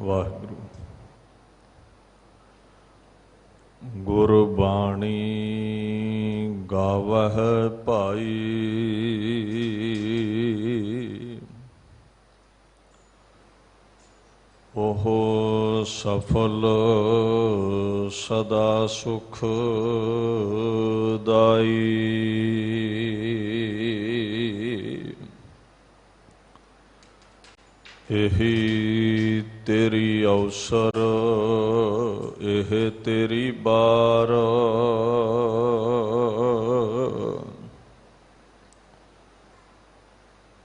वाहिगुरु। गुरबाणी गावह पाई, ओहो सफल सदा सुख दाई। एही तेरी अवसर एह तेरी बार,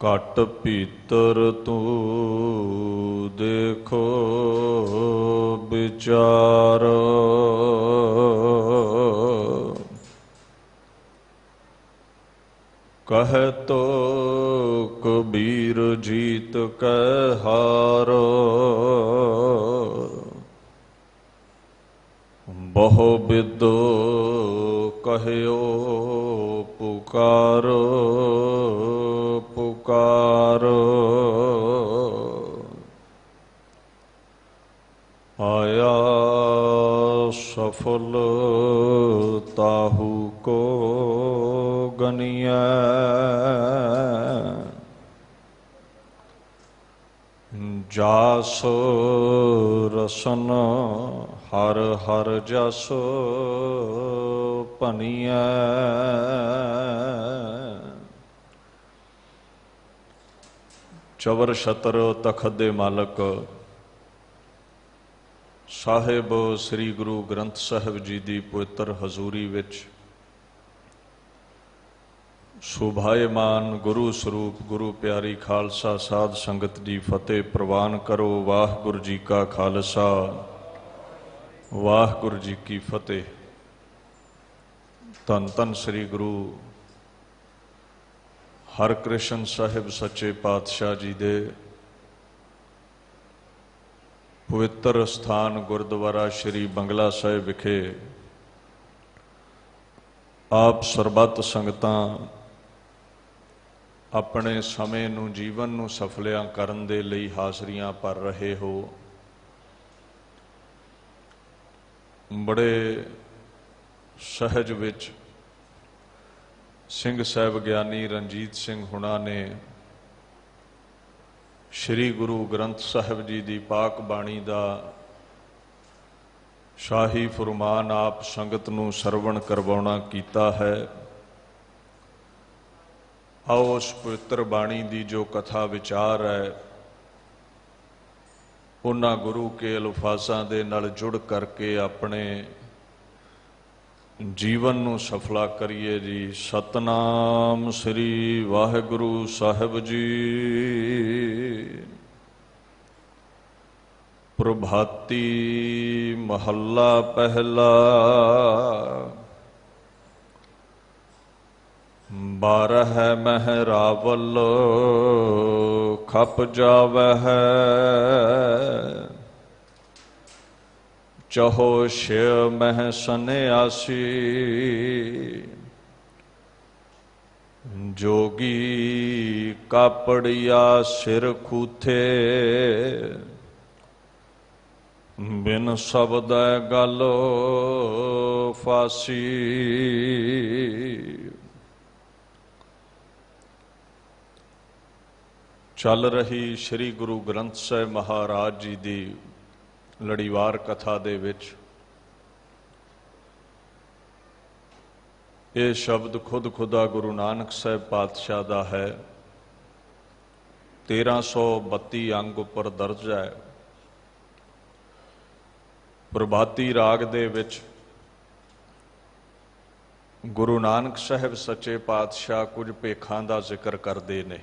घट भीतर तू देखो विचार। कह तो कबीर जीत कह हार, बहु बिदो कहयो पुकार पुकार। आया सफल ताहू को गनिया, जास रसन हर हर जस भनिया। चवर छतर तखत दे मालक साहिब श्री गुरु ग्रंथ साहिब जी की पवित्र हजूरी विच शोभायमान गुरु स्वरूप गुरु प्यारी खालसा साध संगत जी फतेह प्रवान करो। वाहिगुरु जी का खालसा वाहिगुरु जी की फतेह। धन धन श्री गुरु हरकृष्ण साहिब सच्चे पातशाह जी दे पवित्र स्थान गुरुद्वारा श्री बंगला साहिब विखे आप सरबत संगतां अपने समय नूं जीवन नूं सफलियां करन दे लई हाज़रियां भर रहे हो। बड़े सहज विच सिंह साहब ज्ञानी रणजीत सिंह हुणा ने श्री गुरु ग्रंथ साहिब जी की पाक बाणी का शाही फुरमान आप संगत नूं सरवण करवाउणा कीता है। आओ उस पवित्र बाणी की जो कथा विचार है उन्हां गुरु के अल्फाजां दे नाल जुड़ करके अपने जीवन नूं सफला करिए जी। सतनाम श्री वाहिगुरु साहिब जी। प्रभाती महला पहला, बारह महरावल खप जावह, चहो शिव मह सन्यासी, जोगी कापड़िया सिर खूथे, बिन शब्द गल फासी। चल रही श्री गुरु ग्रंथ साहिब महाराज जी की लड़ीवार कथा दे विच ये शब्द खुद खुदा गुरु नानक साहिब पातशाह का है। 1332 अंग उपर दर्ज है। प्रभाती राग दे विच गुरु नानक साहिब सच्चे पातशाह कुछ भेखां का जिक्र करते ने।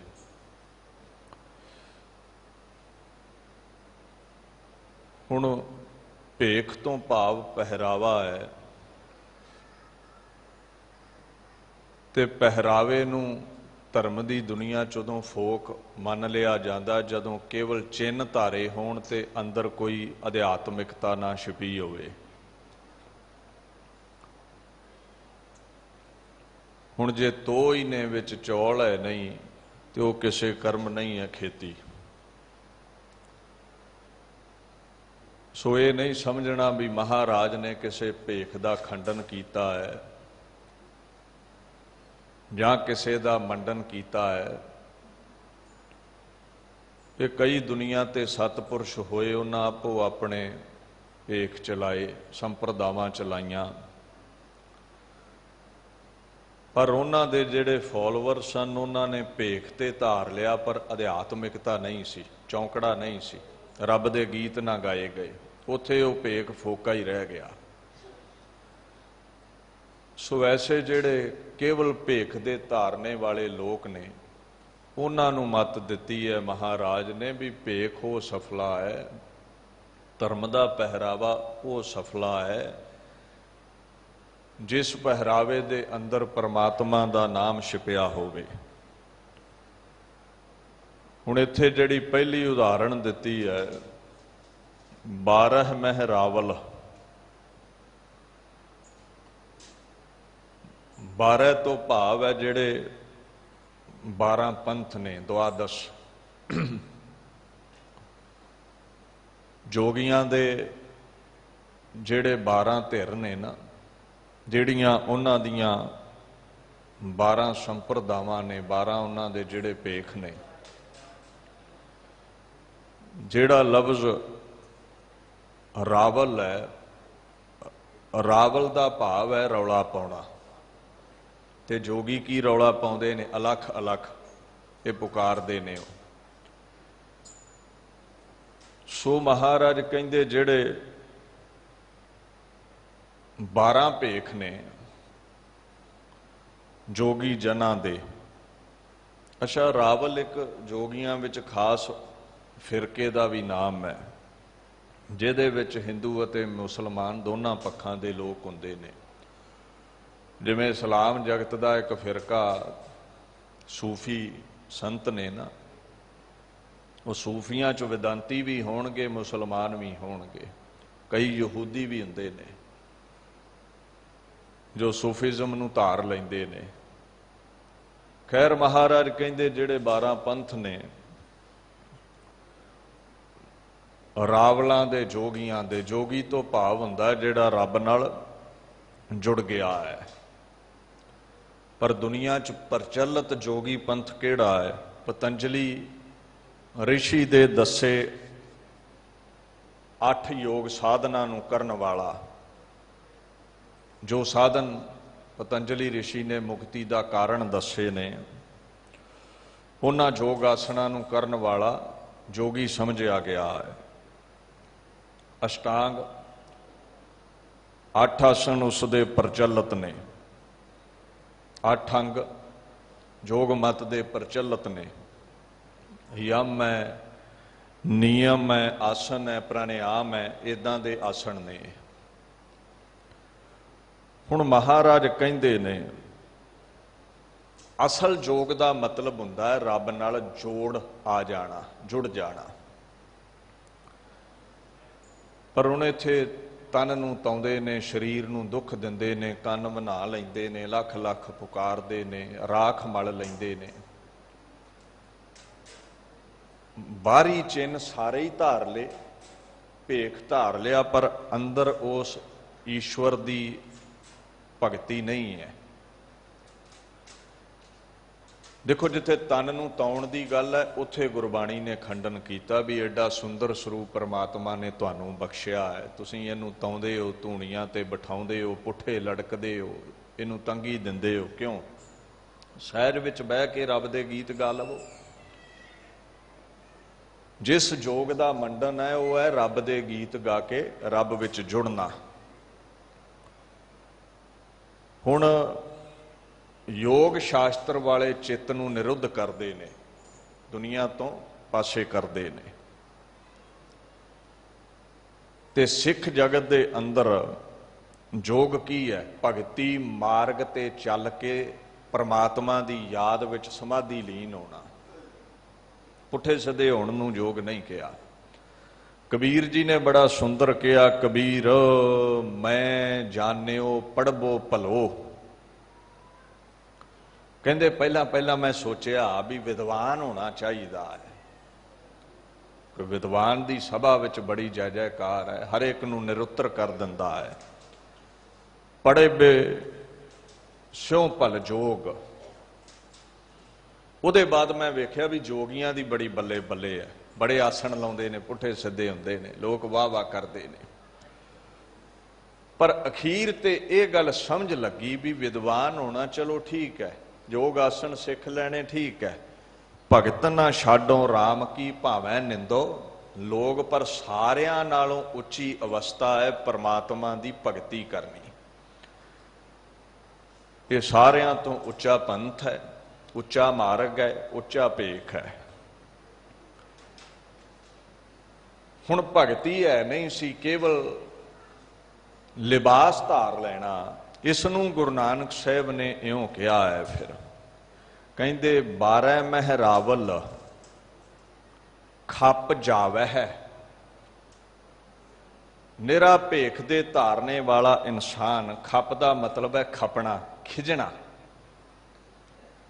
हुण भेख तो भाव पहरावा है ते पहरावे नूं धर्म की दुनिया चों फोक मन लिया जाता जदों केवल चिन्ह धारे होण ते अंदर कोई अध्यात्मिकता ना छिपी होवे। हुण जे तो ही ने विच चौल है नहीं तो किसी कर्म नहीं है खेती। सो ये नहीं समझना भी महाराज ने किसी भेख का खंडन किया है ਜਾਂ ਕਿਸੇ ਦਾ ਮੰਡਨ ਕੀਤਾ ਹੈ। ਇਹ ਕਈ ਦੁਨੀਆ ਤੇ ਸਤਪੁਰਸ਼ ਹੋਏ, ਉਹਨਾਂ ਆਪੋ ਆਪਣੇ ਭੇਖ ਚਲਾਏ, ਸੰਪਰਦਾਵਾਂ ਚਲਾਈਆਂ, ਪਰ ਉਹਨਾਂ ਦੇ ਜਿਹੜੇ ਫਾਲੋਅਰ ਸਨ ਉਹਨਾਂ ਨੇ ਭੇਖ ਤੇ ਧਾਰ ਲਿਆ, ਪਰ ਅਧਿਆਤਮਿਕਤਾ ਨਹੀਂ ਸੀ, ਚੌਂਕੜਾ ਨਹੀਂ ਸੀ, ਰੱਬ ਦੇ ਗੀਤ ਨਾ ਗਾਏ ਗਏ, ਉੱਥੇ ਉਹ ਭੇਖ ਫੋਕਾ ਹੀ ਰਹਿ ਗਿਆ। ਸੋ ਐਸੇ ਜਿਹੜੇ ਕੇਵਲ ਭੇਖ ਦੇ ਧਾਰਨੇ ਵਾਲੇ ਲੋਕ ਨੇ ਉਹਨਾਂ ਨੂੰ ਮੱਤ ਦਿੱਤੀ ਹੈ ਮਹਾਰਾਜ ਨੇ ਵੀ ਭੇਖ ਉਹ ਸਫਲਾ ਹੈ, ਧਰਮ ਦਾ ਪਹਿਰਾਵਾ ਉਹ ਸਫਲਾ ਹੈ ਜਿਸ ਪਹਿਰਾਵੇ ਦੇ ਅੰਦਰ ਪਰਮਾਤਮਾ ਦਾ ਨਾਮ ਛਿਪਿਆ ਹੋਵੇ। ਹੁਣ ਇੱਥੇ ਜਿਹੜੀ ਪਹਿਲੀ ਉਦਾਹਰਣ ਦਿੱਤੀ ਹੈ 12 ਮਹਿ ਰਾਵਲ, 12 ਤੋਂ ਭਾਵ ਹੈ ਜਿਹੜੇ 12 ਪੰਥ ਨੇ, ਦੁਆਦਸ਼ ਜੋਗੀਆਂ ਦੇ ਜਿਹੜੇ 12 ਧਿਰ ਨੇ ਨਾ, ਜਿਹੜੀਆਂ ਉਹਨਾਂ ਦੀਆਂ 12 ਸੰਪਰਦਾਵਾਂ ਨੇ, 12 ਉਹਨਾਂ ਦੇ ਜਿਹੜੇ ਭੇਖ ਨੇ। ਜਿਹੜਾ ਲਫ਼ਜ਼ ਰਾਵਲ ਹੈ, ਰਾਵਲ ਦਾ ਭਾਵ ਹੈ ਰੌਲਾ ਪਾਉਣਾ, ਤੇ ਜੋਗੀ ਕੀ ਰੌਲਾ ਪਾਉਂਦੇ ਨੇ? ਅਲੱਖ ਅਲੱਖ ਇਹ ਪੁਕਾਰਦੇ ਨੇ। ਸੋ ਮਹਾਰਾਜ ਕਹਿੰਦੇ ਜਿਹੜੇ 12 ਭੇਖ ਨੇ ਜੋਗੀ ਜਨਾਂ ਦੇ। ਅੱਛਾ, ਰਾਵਲ ਇੱਕ ਜੋਗੀਆਂ ਵਿੱਚ ਖਾਸ ਫਿਰਕੇ ਦਾ ਵੀ ਨਾਮ ਹੈ ਜਿਹਦੇ ਵਿੱਚ ਹਿੰਦੂ ਅਤੇ ਮੁਸਲਮਾਨ ਦੋਨਾਂ ਪੱਖਾਂ ਦੇ ਲੋਕ ਹੁੰਦੇ ਨੇ। ਜਿਵੇਂ ਇਸਲਾਮ ਜਗਤ ਦਾ ਇੱਕ ਫਿਰਕਾ ਸੂਫੀ ਸੰਤ ਨੇ ਨਾ, ਉਹ ਸੂਫੀਆਂ 'ਚ ਵਿਦਾਂਤੀ ਵੀ ਹੋਣਗੇ, ਮੁਸਲਮਾਨ ਵੀ ਹੋਣਗੇ, ਕਈ ਯਹੂਦੀ ਵੀ ਹੁੰਦੇ ਨੇ ਜੋ ਸੂਫੀਜ਼ਮ ਨੂੰ ਧਾਰ ਲੈਂਦੇ ਨੇ। ਖੈਰ ਮਹਾਰਾਜ ਕਹਿੰਦੇ ਜਿਹੜੇ 12 ਪੰਥ ਨੇ ਰਾਵਲਾਂ ਦੇ, ਜੋਗੀਆਂ ਦੇ, ਜੋਗੀ ਤੋਂ ਭਾਵ ਹੁੰਦਾ ਜਿਹੜਾ ਰੱਬ ਨਾਲ ਜੁੜ ਗਿਆ ਹੈ। ਪਰ ਦੁਨੀਆ 'ਚ ਪ੍ਰਚਲਿਤ ਜੋਗੀ ਪੰਥ ਕਿਹੜਾ ਹੈ? ਪਤੰਜਲੀ ਰਿਸ਼ੀ ਦੇ ਦੱਸੇ 8 ਯੋਗ ਸਾਧਨਾ ਨੂੰ ਕਰਨ ਵਾਲਾ, ਜੋ ਸਾਧਨ ਪਤੰਜਲੀ ਰਿਸ਼ੀ ਨੇ ਮੁਕਤੀ ਦਾ ਕਾਰਨ ਦੱਸੇ ਨੇ, ਉਹਨਾਂ ਯੋਗ ਆਸਣਾ ਨੂੰ ਕਰਨ ਵਾਲਾ ਜੋਗੀ ਸਮਝਿਆ ਗਿਆ ਹੈ। ਅਸ਼ਟਾਂਗ 8 ਆਸਣ ਉਸ ਦੇ ਪ੍ਰਚਲਿਤ ਨੇ, 8 ਅੰਗ ਯੋਗ ਮਤ ਦੇ ਪ੍ਰਚਲਿਤ ਨੇ। ਯਮ ਹੈ, ਨਿਯਮ ਹੈ, ਆਸਨ ਹੈ, ਪ੍ਰਾਣਾਯਾਮ ਹੈ, ਇੱਦਾਂ ਦੇ ਆਸਣ ਨੇ। ਹੁਣ ਮਹਾਰਾਜ ਕਹਿੰਦੇ ਨੇ ਅਸਲ ਯੋਗ ਦਾ ਮਤਲਬ ਹੁੰਦਾ ਹੈ ਰੱਬ ਨਾਲ ਜੋੜ ਆ ਜਾਣਾ, ਜੁੜ ਜਾਣਾ। ਪਰ ਹੁਣ ਇੱਥੇ ਤਨ ਨੂੰ ਤਾਉਂਦੇ ਨੇ, ਸਰੀਰ ਨੂੰ ਦੁੱਖ ਦਿੰਦੇ ਨੇ, ਕੰਨ ਬਣਾ ਲੈਂਦੇ ਨੇ, ਲੱਖ ਲੱਖ ਪੁਕਾਰਦੇ ਨੇ, ਰਾਖ ਮਲ ਲੈਂਦੇ ਨੇ, ਬਾਹਰੀ ਚਿੰਨ ਸਾਰੇ ਹੀ ਧਾਰ ਲਏ, ਭੇਖ ਧਾਰ ਲਿਆ, ਪਰ ਅੰਦਰ ਉਸ ਈਸ਼ਵਰ ਦੀ ਭਗਤੀ ਨਹੀਂ ਹੈ। ਦੇਖੋ, ਜਿੱਥੇ ਤਨ ਨੂੰ ਤਾਉਣ ਦੀ ਗੱਲ ਹੈ ਉੱਥੇ ਗੁਰਬਾਣੀ ਨੇ ਖੰਡਨ ਕੀਤਾ ਵੀ ਐਡਾ ਸੁੰਦਰ ਸਰੂਪ ਪਰਮਾਤਮਾ ਨੇ ਤੁਹਾਨੂੰ ਬਖਸ਼ਿਆ ਹੈ, ਤੁਸੀਂ ਇਹਨੂੰ ਤਾਉਂਦੇ ਹੋ, ਧੂਣੀਆਂ ਤੇ ਬਿਠਾਉਂਦੇ ਹੋ, ਪੁੱਠੇ ਲਟਕਦੇ ਹੋ, ਇਹਨੂੰ ਤੰਗੀ ਦਿੰਦੇ ਹੋ। ਕਿਉਂ? ਸਹਿਜ ਵਿੱਚ ਬਹਿ ਕੇ ਰੱਬ ਦੇ ਗੀਤ ਗਾ ਲਵੋ। ਜਿਸ ਜੋਗ ਦਾ ਮੰਡਨ ਹੈ ਉਹ ਹੈ ਰੱਬ ਦੇ ਗੀਤ ਗਾ ਕੇ ਰੱਬ ਵਿੱਚ ਜੁੜਨਾ। ਹੁਣ ਯੋਗ ਸ਼ਾਸਤਰ ਵਾਲੇ ਚਿੱਤ ਨੂੰ ਨਿਰੁੱਧ ਕਰਦੇ ਨੇ, ਦੁਨੀਆ ਤੋਂ ਪਾਸੇ ਕਰਦੇ ਨੇ, ਤੇ ਸਿੱਖ ਜਗਤ ਦੇ ਅੰਦਰ ਯੋਗ ਕੀ ਹੈ? ਭਗਤੀ ਮਾਰਗ ਤੇ ਚੱਲ ਕੇ ਪਰਮਾਤਮਾ ਦੀ ਯਾਦ ਵਿੱਚ ਸਮਾਧੀ ਲੀਨ ਹੋਣਾ। ਪੁੱਠੇ ਸਿੱਧੇ ਹੋਣ ਨੂੰ ਯੋਗ ਨਹੀਂ ਕਿਹਾ। ਕਬੀਰ ਜੀ ਨੇ ਬੜਾ ਸੁੰਦਰ ਕਿਹਾ, ਕਬੀਰ ਮੈਂ ਜਾਣਿਓ ਪੜ੍ਹਬੋ ਭਲੋ। ਕਹਿੰਦੇ ਪਹਿਲਾਂ ਪਹਿਲਾਂ ਮੈਂ ਸੋਚਿਆ ਵੀ ਵਿਦਵਾਨ ਹੋਣਾ ਚਾਹੀਦਾ ਹੈ, कि विद्वान की सभा विच बड़ी जय जयकार है, हर एक नूं निरुत्तर कर दिंदा है। पढ़े बे स्यों भल जोग। उहदे बाद मैं वेख्या भी जोगियां दी बड़ी बल्ले बल्ले है, बड़े आसन लाउंदे ने, पुठे सिद्धे हुंदे ने, लोग वाह वाह करते ने। पर अखीर ते ये गल समझ लगी भी विद्वान होना चलो ठीक है, योग आसन सिख लैने ठीक है, भगत ना छाडो राम की भावें निंदो लोग, पर सारियां नालों उच्ची अवस्था है परमात्मा की भगती करनी। ये सारियां तो उच्चा पंथ है, उच्चा मार्ग है, उच्चा भेख है। हुण भगती है नहीं सी केवल लिबास धार लेना। इसनूं गुरु नानक साहब ने इउं कहा है, फिर कहंदे 12 महरावल खप जावै है। निरा भेख दे धारने वाला इंसान, खप दा मतलब है खपना, खिजना,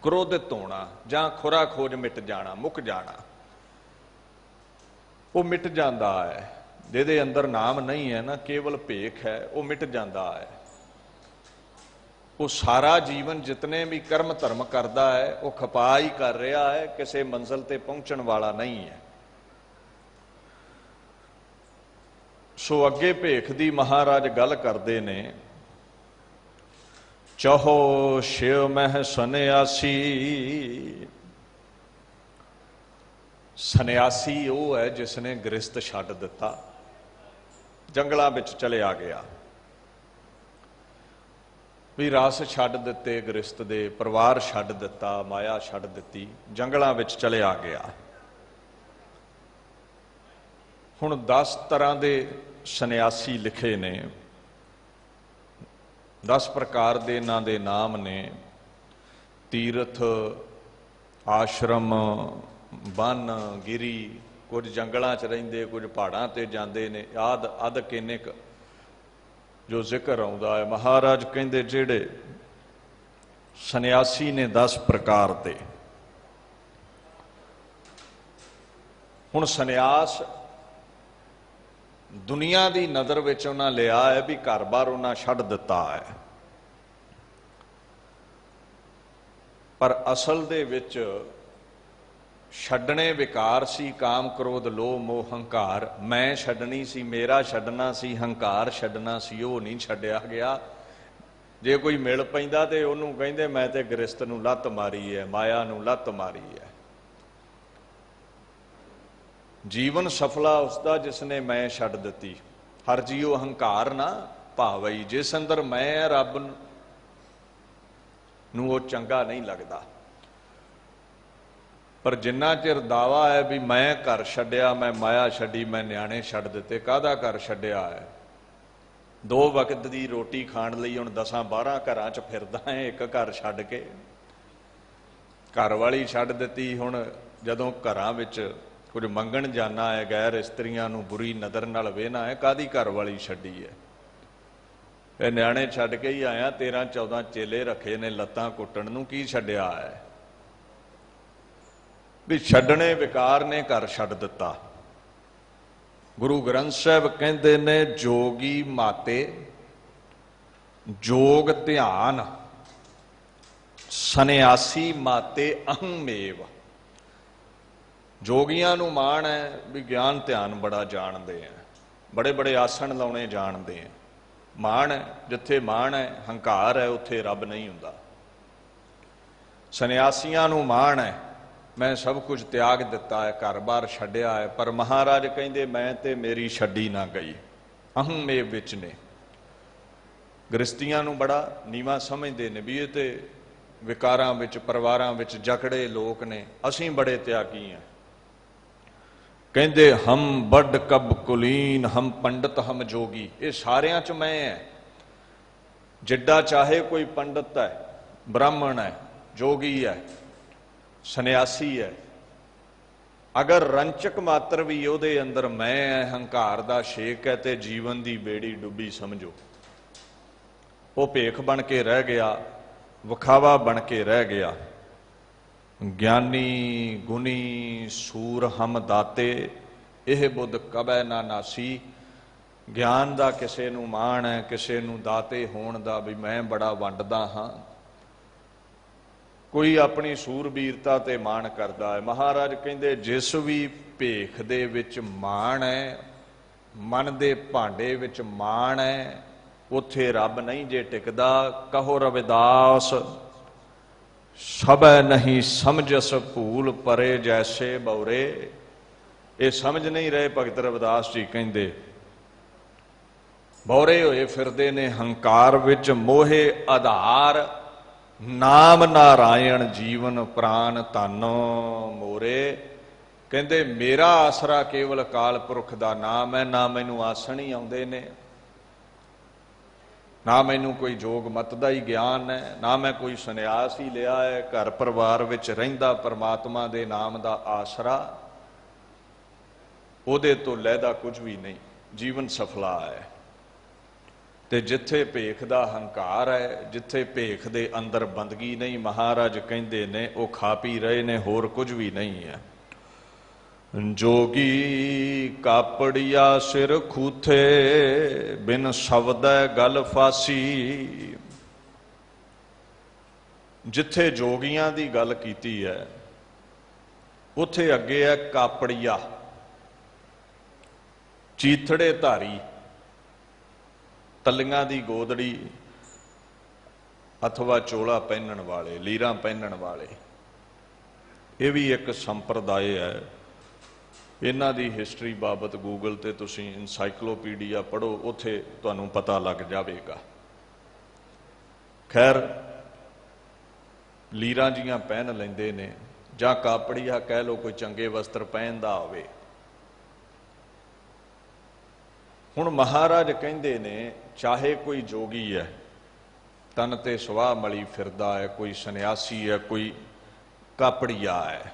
क्रोधित होना, जां खुरा खोज मिट जाना, मुक जाना, वो मिट जाता है। जिहदे अंदर नाम नहीं है ना, केवल भेख है, वो मिट जाता है। वो सारा जीवन जितने भी कर्म धर्म करता है वो खपा ही कर रहा है, किसी मंजिल ते पहुंचण वाला नहीं है। सो अगे भेख दी महाराज गल करते ने, चहो शिव मह सन्यासी। सन्यासी वो है जिसने गृहस्थ छड्ड दिता, जंगलों में चलिया गया, भी रस छड्ड दिते गृहस्थ दे, परिवार छड्ड दिता, माया छड्ड दिती, जंगलों में चलिया गया। हुण 10 तरह के सन्यासी लिखे ने, 10 प्रकार के इन्हां दे नाम ने। तीर्थ, आश्रम, वन, गिरी, कुछ जंगलों च रहिंदे, कुछ पहाड़ां ते जांदे ने, आद अद किन्नेक जो जिक्र आउंदा है। महाराज कहंदे जिहड़े सन्यासी ने 10 प्रकार दे। हुण सन्यास दुनिया की नज़र विच उन्हां लिया है भी घर बार उन्हां छड्ड दिता है, पर असल दे विच छड्डने विकार सी, काम क्रोध लोभ मोह हंकार। मैं छड्डनी सी, मेरा छड्डना सी, हंकार छड्डना सी, वो नहीं छड्डिया गया। जे कोई मिल पैंदा ते उहनूं कहिंदे मैं ते गृहस्थ नूं लत्त मारी है, माया नूं लत्त मारी है। जीवन सफला उसका जिसने मैं छड्ड दिती। हर जीओ हंकार ना भावई, जिस अंदर मैं है रब नूं वो चंगा नहीं लगता। पर जिन्ना चिर दावा है भी मैं घर छड्डिया, मैं माया छड्डी, मैं न्याणे छड्ड दिते, काहदा घर छड्डिया है? 2 वक्त की रोटी खाण लई हुण 10-12 घरां च फिरदा है, एक घर छड्ड के। घर वाली छड्ड दिती, हुण जदों घरां विच कुछ मंगण जाना है, गैर इस्त्रियां नूं बुरी नज़र नाल वेहना है, काहदी घर वाली छड्डी है? ये न्याणे छड्ड के ही आया, 13-14 चेले रखे ने लत्तां कुੱਟਣ नूं, की छड्डिया है? भी छड्डने विकार ने घर छड्ड दिता। गुरु ग्रंथ साहब कहते ने जोगी माते जोग ध्यान, सन्यासी माते अहंमेव। जोगियां नूं माण है भी ज्ञान ध्यान बड़ा जानते हैं, बड़े बड़े आसन लाने जानते हैं। माण है, जिथे माण है हंकार है उत्थे रब नहीं हुंदा। सन्यासियां नूं माण है मैं सब कुछ त्याग दिता है, घर बार छड्डिया है, पर महाराज कहंदे मैं ते मेरी छड्डी ना गई। अहंमेव विच ने। गृहस्थियां नूं बड़ा नीवा समझते ने भी ये ते विकारां विच परिवारां विच जकड़े लोक ने, असीं बड़े त्यागी हैं। कहंदे हम बड़ कब कुलीन, हम पंडित हम जोगी। ये सारियां च मैं है। जिड्डा चाहे कोई पंडित है, ब्राह्मण है, जोगी है, सन्यासी है, अगर रंचक मात्र भी ਉਹਦੇ अंदर मैं है, हंकार दा शेक है, तो जीवन की बेड़ी डुबी समझो। वो भेख बन के रह गया, विखावा बन के रह गया। ज्ञानी गुणी सूर हम दाते, ਇਹ ਬੁੱਧ ਕਬੈ ਨਾ ਨਾਸੀ। ਗਿਆਨ ਦਾ ਕਿਸੇ ਨੂੰ ਮਾਣ ਹੈ, ਕਿਸੇ ਨੂੰ ਦਾਤੇ ਹੋਣ ਦਾ ਵੀ ਮੈਂ ਬੜਾ ਵੰਡਦਾ ਹਾਂ, ਕੋਈ ਆਪਣੀ ਸੂਰਬੀਰਤਾ ਤੇ ਮਾਣ ਕਰਦਾ ਹੈ। ਮਹਾਰਾਜ ਕਹਿੰਦੇ ਜਿਸ ਵੀ ਭੇਖ ਦੇ ਵਿੱਚ ਮਾਣ ਹੈ, ਮਨ ਦੇ ਭਾਂਡੇ ਵਿੱਚ ਮਾਣ ਹੈ, ਉੱਥੇ ਰੱਬ ਨਹੀਂ ਜੇ ਟਿਕਦਾ। ਕਹੋ ਰਵਿਦਾਸ ਸਭੈ ਨਹੀਂ ਸਮਝਸ ਭੂਲ ਪਰੇ ਜੈਸੇ ਬਉਰੇ। ਇਹ ਸਮਝ ਨਹੀਂ ਰਹੇ ਭਗਤ ਰਵਿਦਾਸ ਜੀ ਕਹਿੰਦੇ, ਬੌਰੇ ਹੋਏ ਫਿਰਦੇ ਨੇ ਹੰਕਾਰ ਵਿੱਚ, ਮੋਹੇ ਆਧਾਰ ਨਾਮ ਨਾਰਾਇਣ ਜੀਵਨ ਪ੍ਰਾਨ ਧਨ ਮੋਰੇ। ਕਹਿੰਦੇ ਮੇਰਾ ਆਸਰਾ ਕੇਵਲ ਅਕਾਲ ਪੁਰਖ ਦਾ ਨਾਮ ਹੈ, ਨਾ ਮੈਨੂੰ ਆਸਣ ਹੀ ਆਉਂਦੇ ਨੇ, ਨਾ ਮੈਨੂੰ ਕੋਈ ਜੋਗ ਮਤ ਦਾ ਹੀ ਗਿਆਨ ਹੈ, ਨਾ ਮੈਂ ਕੋਈ ਸੰਨਿਆਸ ਹੀ ਲਿਆ ਹੈ। ਘਰ ਪਰਿਵਾਰ ਵਿੱਚ ਰਹਿੰਦਾ ਪਰਮਾਤਮਾ ਦੇ ਨਾਮ ਦਾ ਆਸਰਾ, ਉਹਦੇ ਤੋਂ ਲਹਿਦਾ ਕੁਝ ਵੀ ਨਹੀਂ, ਜੀਵਨ ਸਫਲਾ ਹੈ। ਤੇ ਜਿੱਥੇ ਭੇਖ ਦਾ ਹੰਕਾਰ ਹੈ, ਜਿੱਥੇ ਭੇਖ ਦੇ ਅੰਦਰ ਬੰਦਗੀ ਨਹੀਂ, ਮਹਾਰਾਜ ਕਹਿੰਦੇ ਨੇ ਉਹ ਖਾ ਪੀ ਰਹੇ ਨੇ, ਹੋਰ ਕੁਝ ਵੀ ਨਹੀਂ ਹੈ। ਜੋਗੀ ਕਾਪੜੀਆ ਸਿਰ ਖੂਥੇ, ਬਿਨ ਸ਼ਬਦੈ ਗਲ ਫਾਸੀ। ਜਿੱਥੇ ਜੋਗੀਆਂ ਦੀ ਗੱਲ ਕੀਤੀ ਹੈ, ਉੱਥੇ ਅੱਗੇ ਹੈ ਕਾਪੜੀਆ, ਚੀਥੜੇ ਧਾਰੀ, ਤਲੀਆਂ ਦੀ ਗੋਦੜੀ ਅਥਵਾ ਚੋਲਾ ਪਹਿਨਣ ਵਾਲੇ, ਲੀਰਾਂ ਪਹਿਨਣ ਵਾਲੇ। ਇਹ ਵੀ ਇੱਕ ਸੰਪਰਦਾਇ ਹੈ। ਇਹਨਾਂ ਦੀ ਹਿਸਟਰੀ ਬਾਬਤ ਗੂਗਲ ਤੇ ਤੁਸੀਂ ਇਨਸਾਈਕਲੋਪੀਡੀਆ ਪੜ੍ਹੋ, ਉੱਥੇ ਤੁਹਾਨੂੰ ਪਤਾ ਲੱਗ ਜਾਵੇਗਾ। ਖੈਰ ਲੀਰਾਂ ਜੀਆਂ ਪਹਿਨ ਲੈਂਦੇ ਨੇ, ਜਾਂ ਕਾਪੜੀਆ ਕਹਿ ਲਓ, ਕੋਈ ਚੰਗੇ ਵਸਤਰ ਪਹਿਨਦਾ ਹੋਵੇ। ਹੁਣ ਮਹਾਰਾਜ ਕਹਿੰਦੇ ਨੇ ਚਾਹੇ ਕੋਈ ਜੋਗੀ ਹੈ, ਤਨ ਤੇ ਸਵਾਹ ਮਲੀ ਫਿਰਦਾ ਹੈ, ਕੋਈ ਸੰਨਿਆਸੀ ਹੈ, ਕੋਈ ਕਾਪੜੀਆ ਹੈ।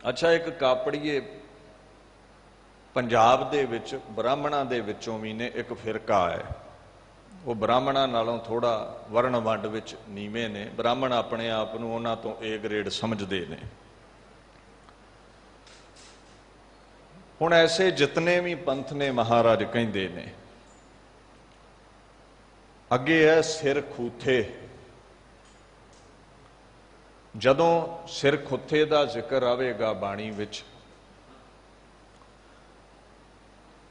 ਅੱਛਾ, ਇੱਕ ਕਾਪੜੀਏ ਪੰਜਾਬ ਦੇ ਵਿੱਚ ਬ੍ਰਾਹਮਣਾਂ ਦੇ ਵਿੱਚੋਂ ਵੀ ਨੇ, ਇੱਕ ਫਿਰਕਾ ਹੈ, ਉਹ ਬ੍ਰਾਹਮਣਾਂ ਨਾਲੋਂ ਥੋੜਾ ਵਰਣ ਵੰਡ ਵਿੱਚ ਨੀਵੇਂ ਨੇ। ਬ੍ਰਾਹਮਣ ਆਪਣੇ ਆਪ ਨੂੰ ਉਹਨਾਂ ਤੋਂ ਏ ਗ੍ਰੇਡ ਸਮਝਦੇ ਨੇ। ਹੁਣ ਐਸੇ ਜਿਤਨੇ ਵੀ ਪੰਥ ਨੇ, ਮਹਾਰਾਜ ਕਹਿੰਦੇ ਨੇ ਅੱਗੇ ਹੈ ਸਿਰ ਖੂਥੇ। ਜਦੋਂ ਸਿਰ ਖੁੱਥੇ ਦਾ ਜ਼ਿਕਰ ਆਵੇਗਾ ਬਾਣੀ ਵਿੱਚ,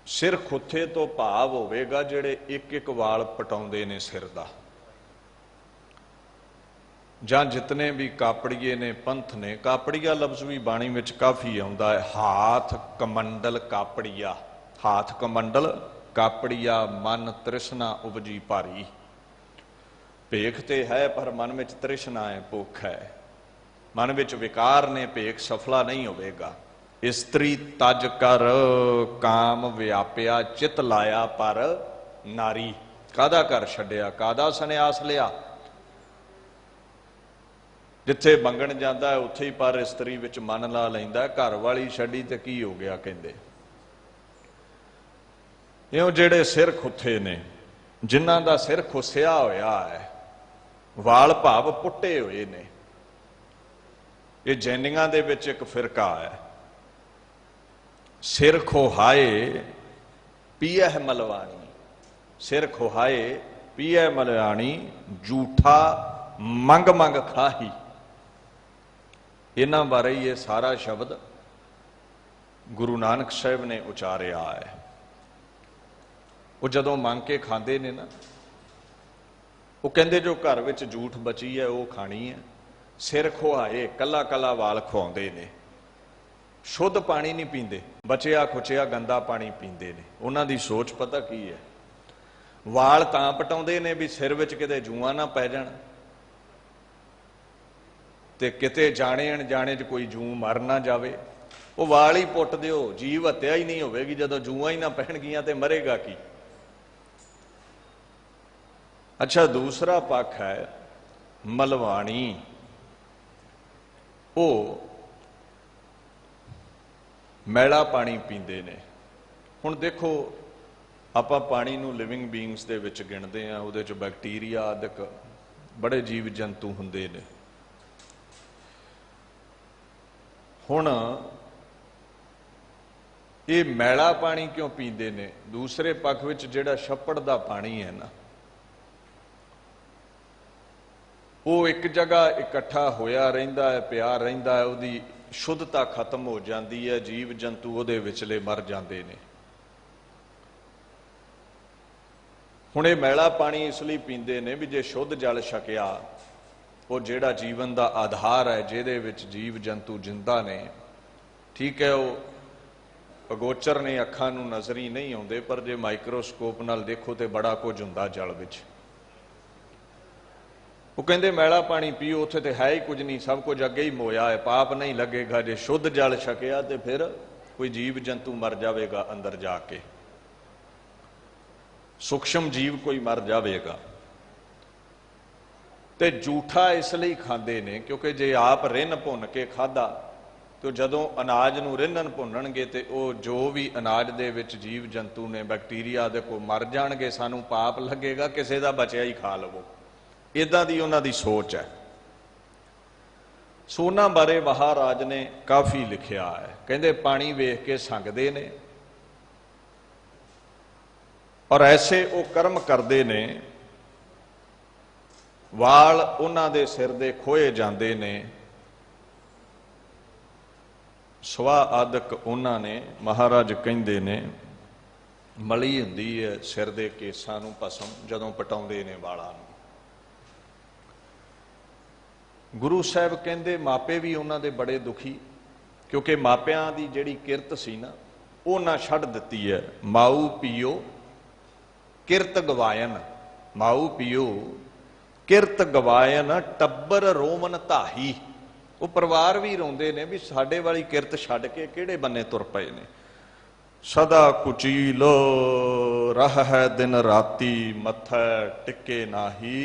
ਸਿਰ ਖੁੱਥੇ ਤੋਂ ਭਾਵ ਹੋਵੇਗਾ ਜਿਹੜੇ ਇੱਕ ਇੱਕ ਵਾਲ ਪਟਾਉਂਦੇ ਨੇ ਸਿਰ ਦਾ, ਜਾਂ ਜਿਤਨੇ ਵੀ ਕਾਪੜੀਏ ਨੇ, ਪੰਥ ਨੇ। ਕਾਪੜੀਆ ਲਫ਼ਜ਼ ਵੀ ਬਾਣੀ ਵਿੱਚ ਕਾਫੀ ਆਉਂਦਾ ਹੈ। ਹਾਥ ਕਮੰਡਲ ਕਾਪੜੀਆ, ਹਾਥ ਕਮੰਡਲ ਕਾਪੜੀਆ, ਮਨ ਤ੍ਰਿਸ਼ਨਾ ਉਪਜੀ ਭਾਰੀ। ਭੇਖ ਤੇ ਹੈ ਪਰ ਮਨ ਵਿੱਚ ਤ੍ਰਿਸ਼ਨਾ ਹੈ, ਭੁੱਖ ਹੈ, ਮਨ ਵਿੱਚ ਵਿਕਾਰ ਨੇ, ਭੇਖ ਸਫਲਾ ਨਹੀਂ ਹੋਵੇਗਾ। ਇਸਤਰੀ ਤਜ ਕਰ ਕਾਮ ਵਿਆਪਿਆ, ਚਿਤ ਲਾਇਆ ਪਰ ਨਾਰੀ। ਕਾਹਦਾ ਘਰ ਛੱਡਿਆ, ਕਾਹਦਾ ਸੰਨਿਆਸ ਲਿਆ। ਜਿੱਥੇ ਮੰਗਣ ਜਾਂਦਾ ਹੈ ਉੱਥੇ ਹੀ ਪਰ ਇਸਤਰੀ ਵਿੱਚ ਮਨ ਲਾ ਲੈਂਦਾ। ਘਰ ਵਾਲੀ ਛੱਡੀ ਤੇ ਕੀ ਹੋ ਗਿਆ ਕਹਿੰਦੇ। ਇਉਂ ਜਿਹੜੇ ਸਿਰ ਖੁੱਥੇ ਨੇ, ਜਿਨ੍ਹਾਂ ਦਾ ਸਿਰ ਖੁੱਸਿਆ ਹੋਇਆ ਹੈ, ਵਾਲ ਭਾਵ ਪੁੱਟੇ ਹੋਏ ਨੇ, ਇਹ ਜੈਨੀਆਂ ਦੇ ਵਿੱਚ ਇੱਕ ਫਿਰਕਾ ਹੈ। ਸਿਰ ਖੋਹਾਏ ਪੀਐ ਮਲਵਾਣੀ, ਸਿਰ ਖੋਹਾਏ ਪੀਐ ਮਲਵਾਣੀ, ਝੂਠਾ ਮੰਗ ਮੰਗ ਖਾਹੀ। ਇਹਨਾਂ ਬਾਰੇ ਹੀ ਇਹ ਸਾਰਾ ਸ਼ਬਦ ਗੁਰੂ ਨਾਨਕ ਸਾਹਿਬ ਨੇ ਉਚਾਰਿਆ ਹੈ। ਉਹ ਜਦੋਂ ਮੰਗ ਕੇ ਖਾਂਦੇ ਨੇ ਨਾ, ਉਹ ਕਹਿੰਦੇ ਜੋ ਘਰ ਵਿੱਚ ਝੂਠ ਬਚੀ ਹੈ ਉਹ ਖਾਣੀ ਹੈ। ਸਿਰ ਖੁਆਏ, ਕੱਲਾ ਕੱਲਾ ਵਾਲ ਖੁਆਉਂਦੇ ਨੇ, ਸ਼ੁੱਧ ਪਾਣੀ ਨਹੀਂ ਪੀਂਦੇ, ਬਚਿਆ ਖੁਚਿਆ ਗੰਦਾ ਪਾਣੀ ਪੀਂਦੇ ਨੇ। ਉਹਨਾਂ ਦੀ ਸੋਚ ਪਤਾ ਕੀ ਹੈ, ਵਾਲ ਤਾਂ ਪਟਾਉਂਦੇ ਨੇ ਵੀ ਸਿਰ ਵਿੱਚ ਕਿਤੇ ਜੂਆਂ ਨਾ ਪੈ ਜਾਣ, ਤੇ ਕਿਤੇ ਜਾਣੇ ਅਣਜਾਣੇ 'ਚ ਕੋਈ ਜੂੰ ਮਰ ਨਾ ਜਾਵੇ। ਉਹ ਵਾਲ ਹੀ ਪੁੱਟ ਦਿਓ, ਜੀਵ ਹੱਤਿਆ ਹੀ ਨਹੀਂ ਹੋਵੇਗੀ। ਜਦੋਂ ਜੂਆਂ ਹੀ ਨਾ ਪੈਣਗੀਆਂ ਤੇ ਮਰੇਗਾ ਕੀ। ਅੱਛਾ, ਦੂਸਰਾ ਪੱਖ ਹੈ ਮਲਵਾਣੀ। ਉਹ ਮੈਲਾ ਪਾਣੀ ਪੀਂਦੇ ਨੇ। ਹੁਣ ਦੇਖੋ, ਆਪਾਂ ਪਾਣੀ ਨੂੰ ਲਿਵਿੰਗ ਬੀਇੰਗਸ ਦੇ ਵਿੱਚ ਗਿਣਦੇ ਹਾਂ, ਉਹਦੇ 'ਚ ਬੈਕਟੀਰੀਆ ਆਦਿਕ ਬੜੇ ਜੀਵ ਜੰਤੂ ਹੁੰਦੇ ਨੇ। ਹੁਣ ये मैला पानी क्यों पींदे ने? दूसरे पक्ष विच जिहड़ा छप्पड़ दा पानी है ना, वो एक जगह इकट्ठा होया रहिंदा है, पिया रहिंदा है, उहदी शुद्धता खत्म हो जाती है, जीव जंतु उहदे विचले मर जाते हैं। हुण ये मैला पानी इसलिए पींदे ने भी जे शुद्ध जल छकिया, वो जिहड़ा जीवन का आधार है, जिहदे विच जीव जंतु जिंदा ने, ठीक है, वो अगोचर ने, अखां नूं नज़री नहीं आउंदे, पर जे माइक्रोस्कोप नाल देखो तो बड़ा कुछ हुंदा जल विच। वो कहंदे मैला पानी पीओ, उत्थे तो है ही कुछ नहीं, सब कुछ अगे ही मोया है, पाप नहीं लगेगा। जे शुद्ध जल छकिया तो फिर कोई जीव जंतु मर जाएगा अंदर जाके, सूक्ष्म जीव कोई मर जाएगा। तो जूठा इसलिए खांदे ने क्योंकि जे आप रिन भुन के खाधा तो जदों अनाज नूं रिन्हण भुनणगे तो वो जो भी अनाज दे विच जीव जंतु ने, बैक्टीरिया दे को मर जाणगे, सानू पाप लगेगा, किसी का बचिया ही खा लवो। इदां दी उन्हां दी सोच है। सो उन्हां बारे महाराज ने काफ़ी लिखिया है। कहंदे पानी वेख के संगदे ने और ऐसे वो कर्म करते ने, वाल उन्हां दे सिर दे खोए जांदे ने, स्वा आदक उन्होंने महाराज कहते ने मली हुंदी है सिर दे केसां नूं भस्म जदों पटाउंदे ने वालां नूं। गुरु साहब कहते मापे भी उन्होंने बड़े दुखी, क्योंकि मापियां दी जिहड़ी किरत सी ना, उन्हां छड्ड दित्ती है। माऊ पीओ किरत गवायन, माऊ पीओ किरत गवायन, टब्बर रोमन धाही। वो परिवार भी रोंदे ने भी साडे वाली किरत छड्ड के किहड़े बन्ने तुर पए ने। सदा कुचील रह है दिन राती, मत्थै टिके नाही।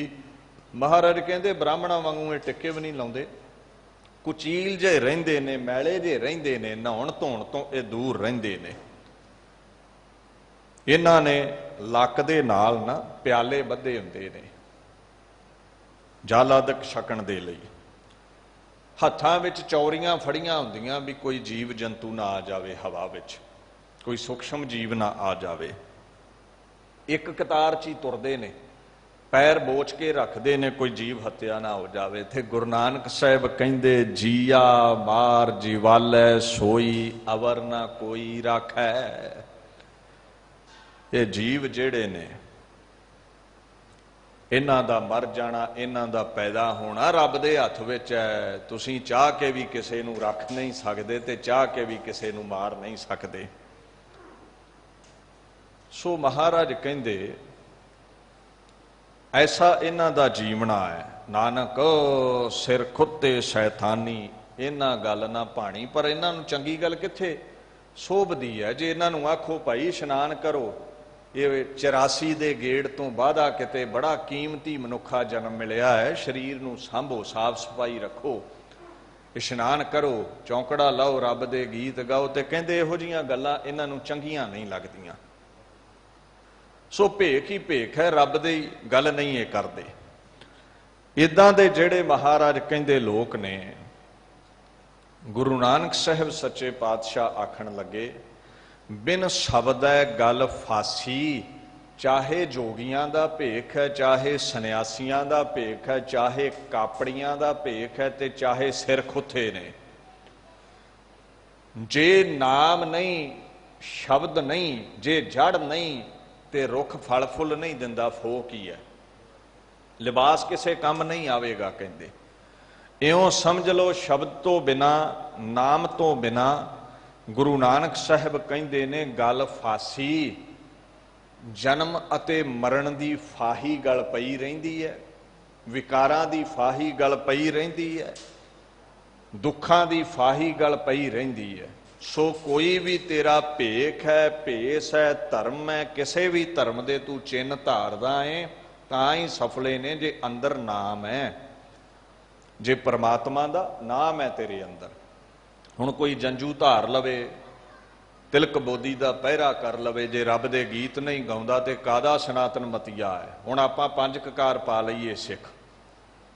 महाराज कहते ब्राह्मणों वांगू ये टिके भी नहीं लाउंदे, कुचील जे रहिंदे ने, मैले जे रहिंदे ने, नहाउण धोण तो ये दूर रहिंदे ने। इन्हां ने लक दे नाल ना प्याले बधे हुंदे ने जालादक छकण दे लई, हत्थां विच चौरियां फड़ियां हुंदियां भी कोई जीव जंतु ना आ जावे, हवा विच कोई सूक्ष्म जीव ना आ जावे। एक कतार च ही तुरदे ने, पैर बोच के रखते ने, कोई जीव हत्या ना हो जावे। थे गुरु नानक साहब कहंदे जिया मार जीवालै सोई अवर ना कोई राखै। ये जीव जेड़े ने, इन्हां दा मर जाना, इन्हां दा पैदा होना रब दे हत्थ विच है। तुसीं चाह के भी किसी नूं रख नहीं सकदे ते चाह के भी किसी नूं मार नहीं सकदे। सो महाराज कहंदे ऐसा इन्हां दा जीवना है। नानक सिर खुत्ते शैतानी, इन्हां गल ना भाणी। पर इन्हां नूं चंगी गल कित्थे शोभदी है। जे इन्हां नूं आखो भाई इशनान करो, ये 84 दे गेड़ तो बाद किते बड़ा कीमती मनुखा जन्म मिलिया है, शरीर नूं सांभो, साफ सफाई रखो, इशनान करो, चौंकड़ा लाओ, रब दे गीत गाओ, ते कहंदे इहो जिहियां गल्लां इन्हां नूं चंगियां नहीं लगदियां। सो भेख ही भेख है, रब दी गल नहीं ये करदे। इदां दे जिहड़े महाराज कहंदे लोक ने, गुरु नानक साहब सच्चे पातशाह आखण लगे बिन शब्द है गल फासी। चाहे जोगियां दा भेख है, चाहे सन्यासियां दा भेख है, चाहे कापड़ियां दा भेख है, ते चाहे सिर खुथे ने, जे नाम नहीं, शब्द नहीं, जे जड़ नहीं, ते रुख फल फुल नहीं दिंदा, फोक ही है। लिबास किसे काम नहीं आवेगा। कहंदे इउं समझ लो, शब्द तो बिना, नाम तो बिना, गुरु नानक साहब कहंदे ने गल फासी। जन्म अते मरण दी फाही गल पई रहिंदी है, विकारां दी फाही गल पई रहिंदी है, दुखां दी फाही गल पई रहिंदी है। सो कोई भी तेरा भेख है, भेस है, धर्म है, किसी भी धर्म दे तू चिन्ह धारदा है तां ही सफले ने, जे अंदर नाम है, जे परमात्मा दा नाम है तेरे अंदर। हुण कोई जंजू धार लवे, तिलक बोधी दा पहरा कर लवे, जे रब दे गीत नहीं गाउंदा ते कादा सनातन मतिया है। हुण आपां पंज ककार पा लईए सिख,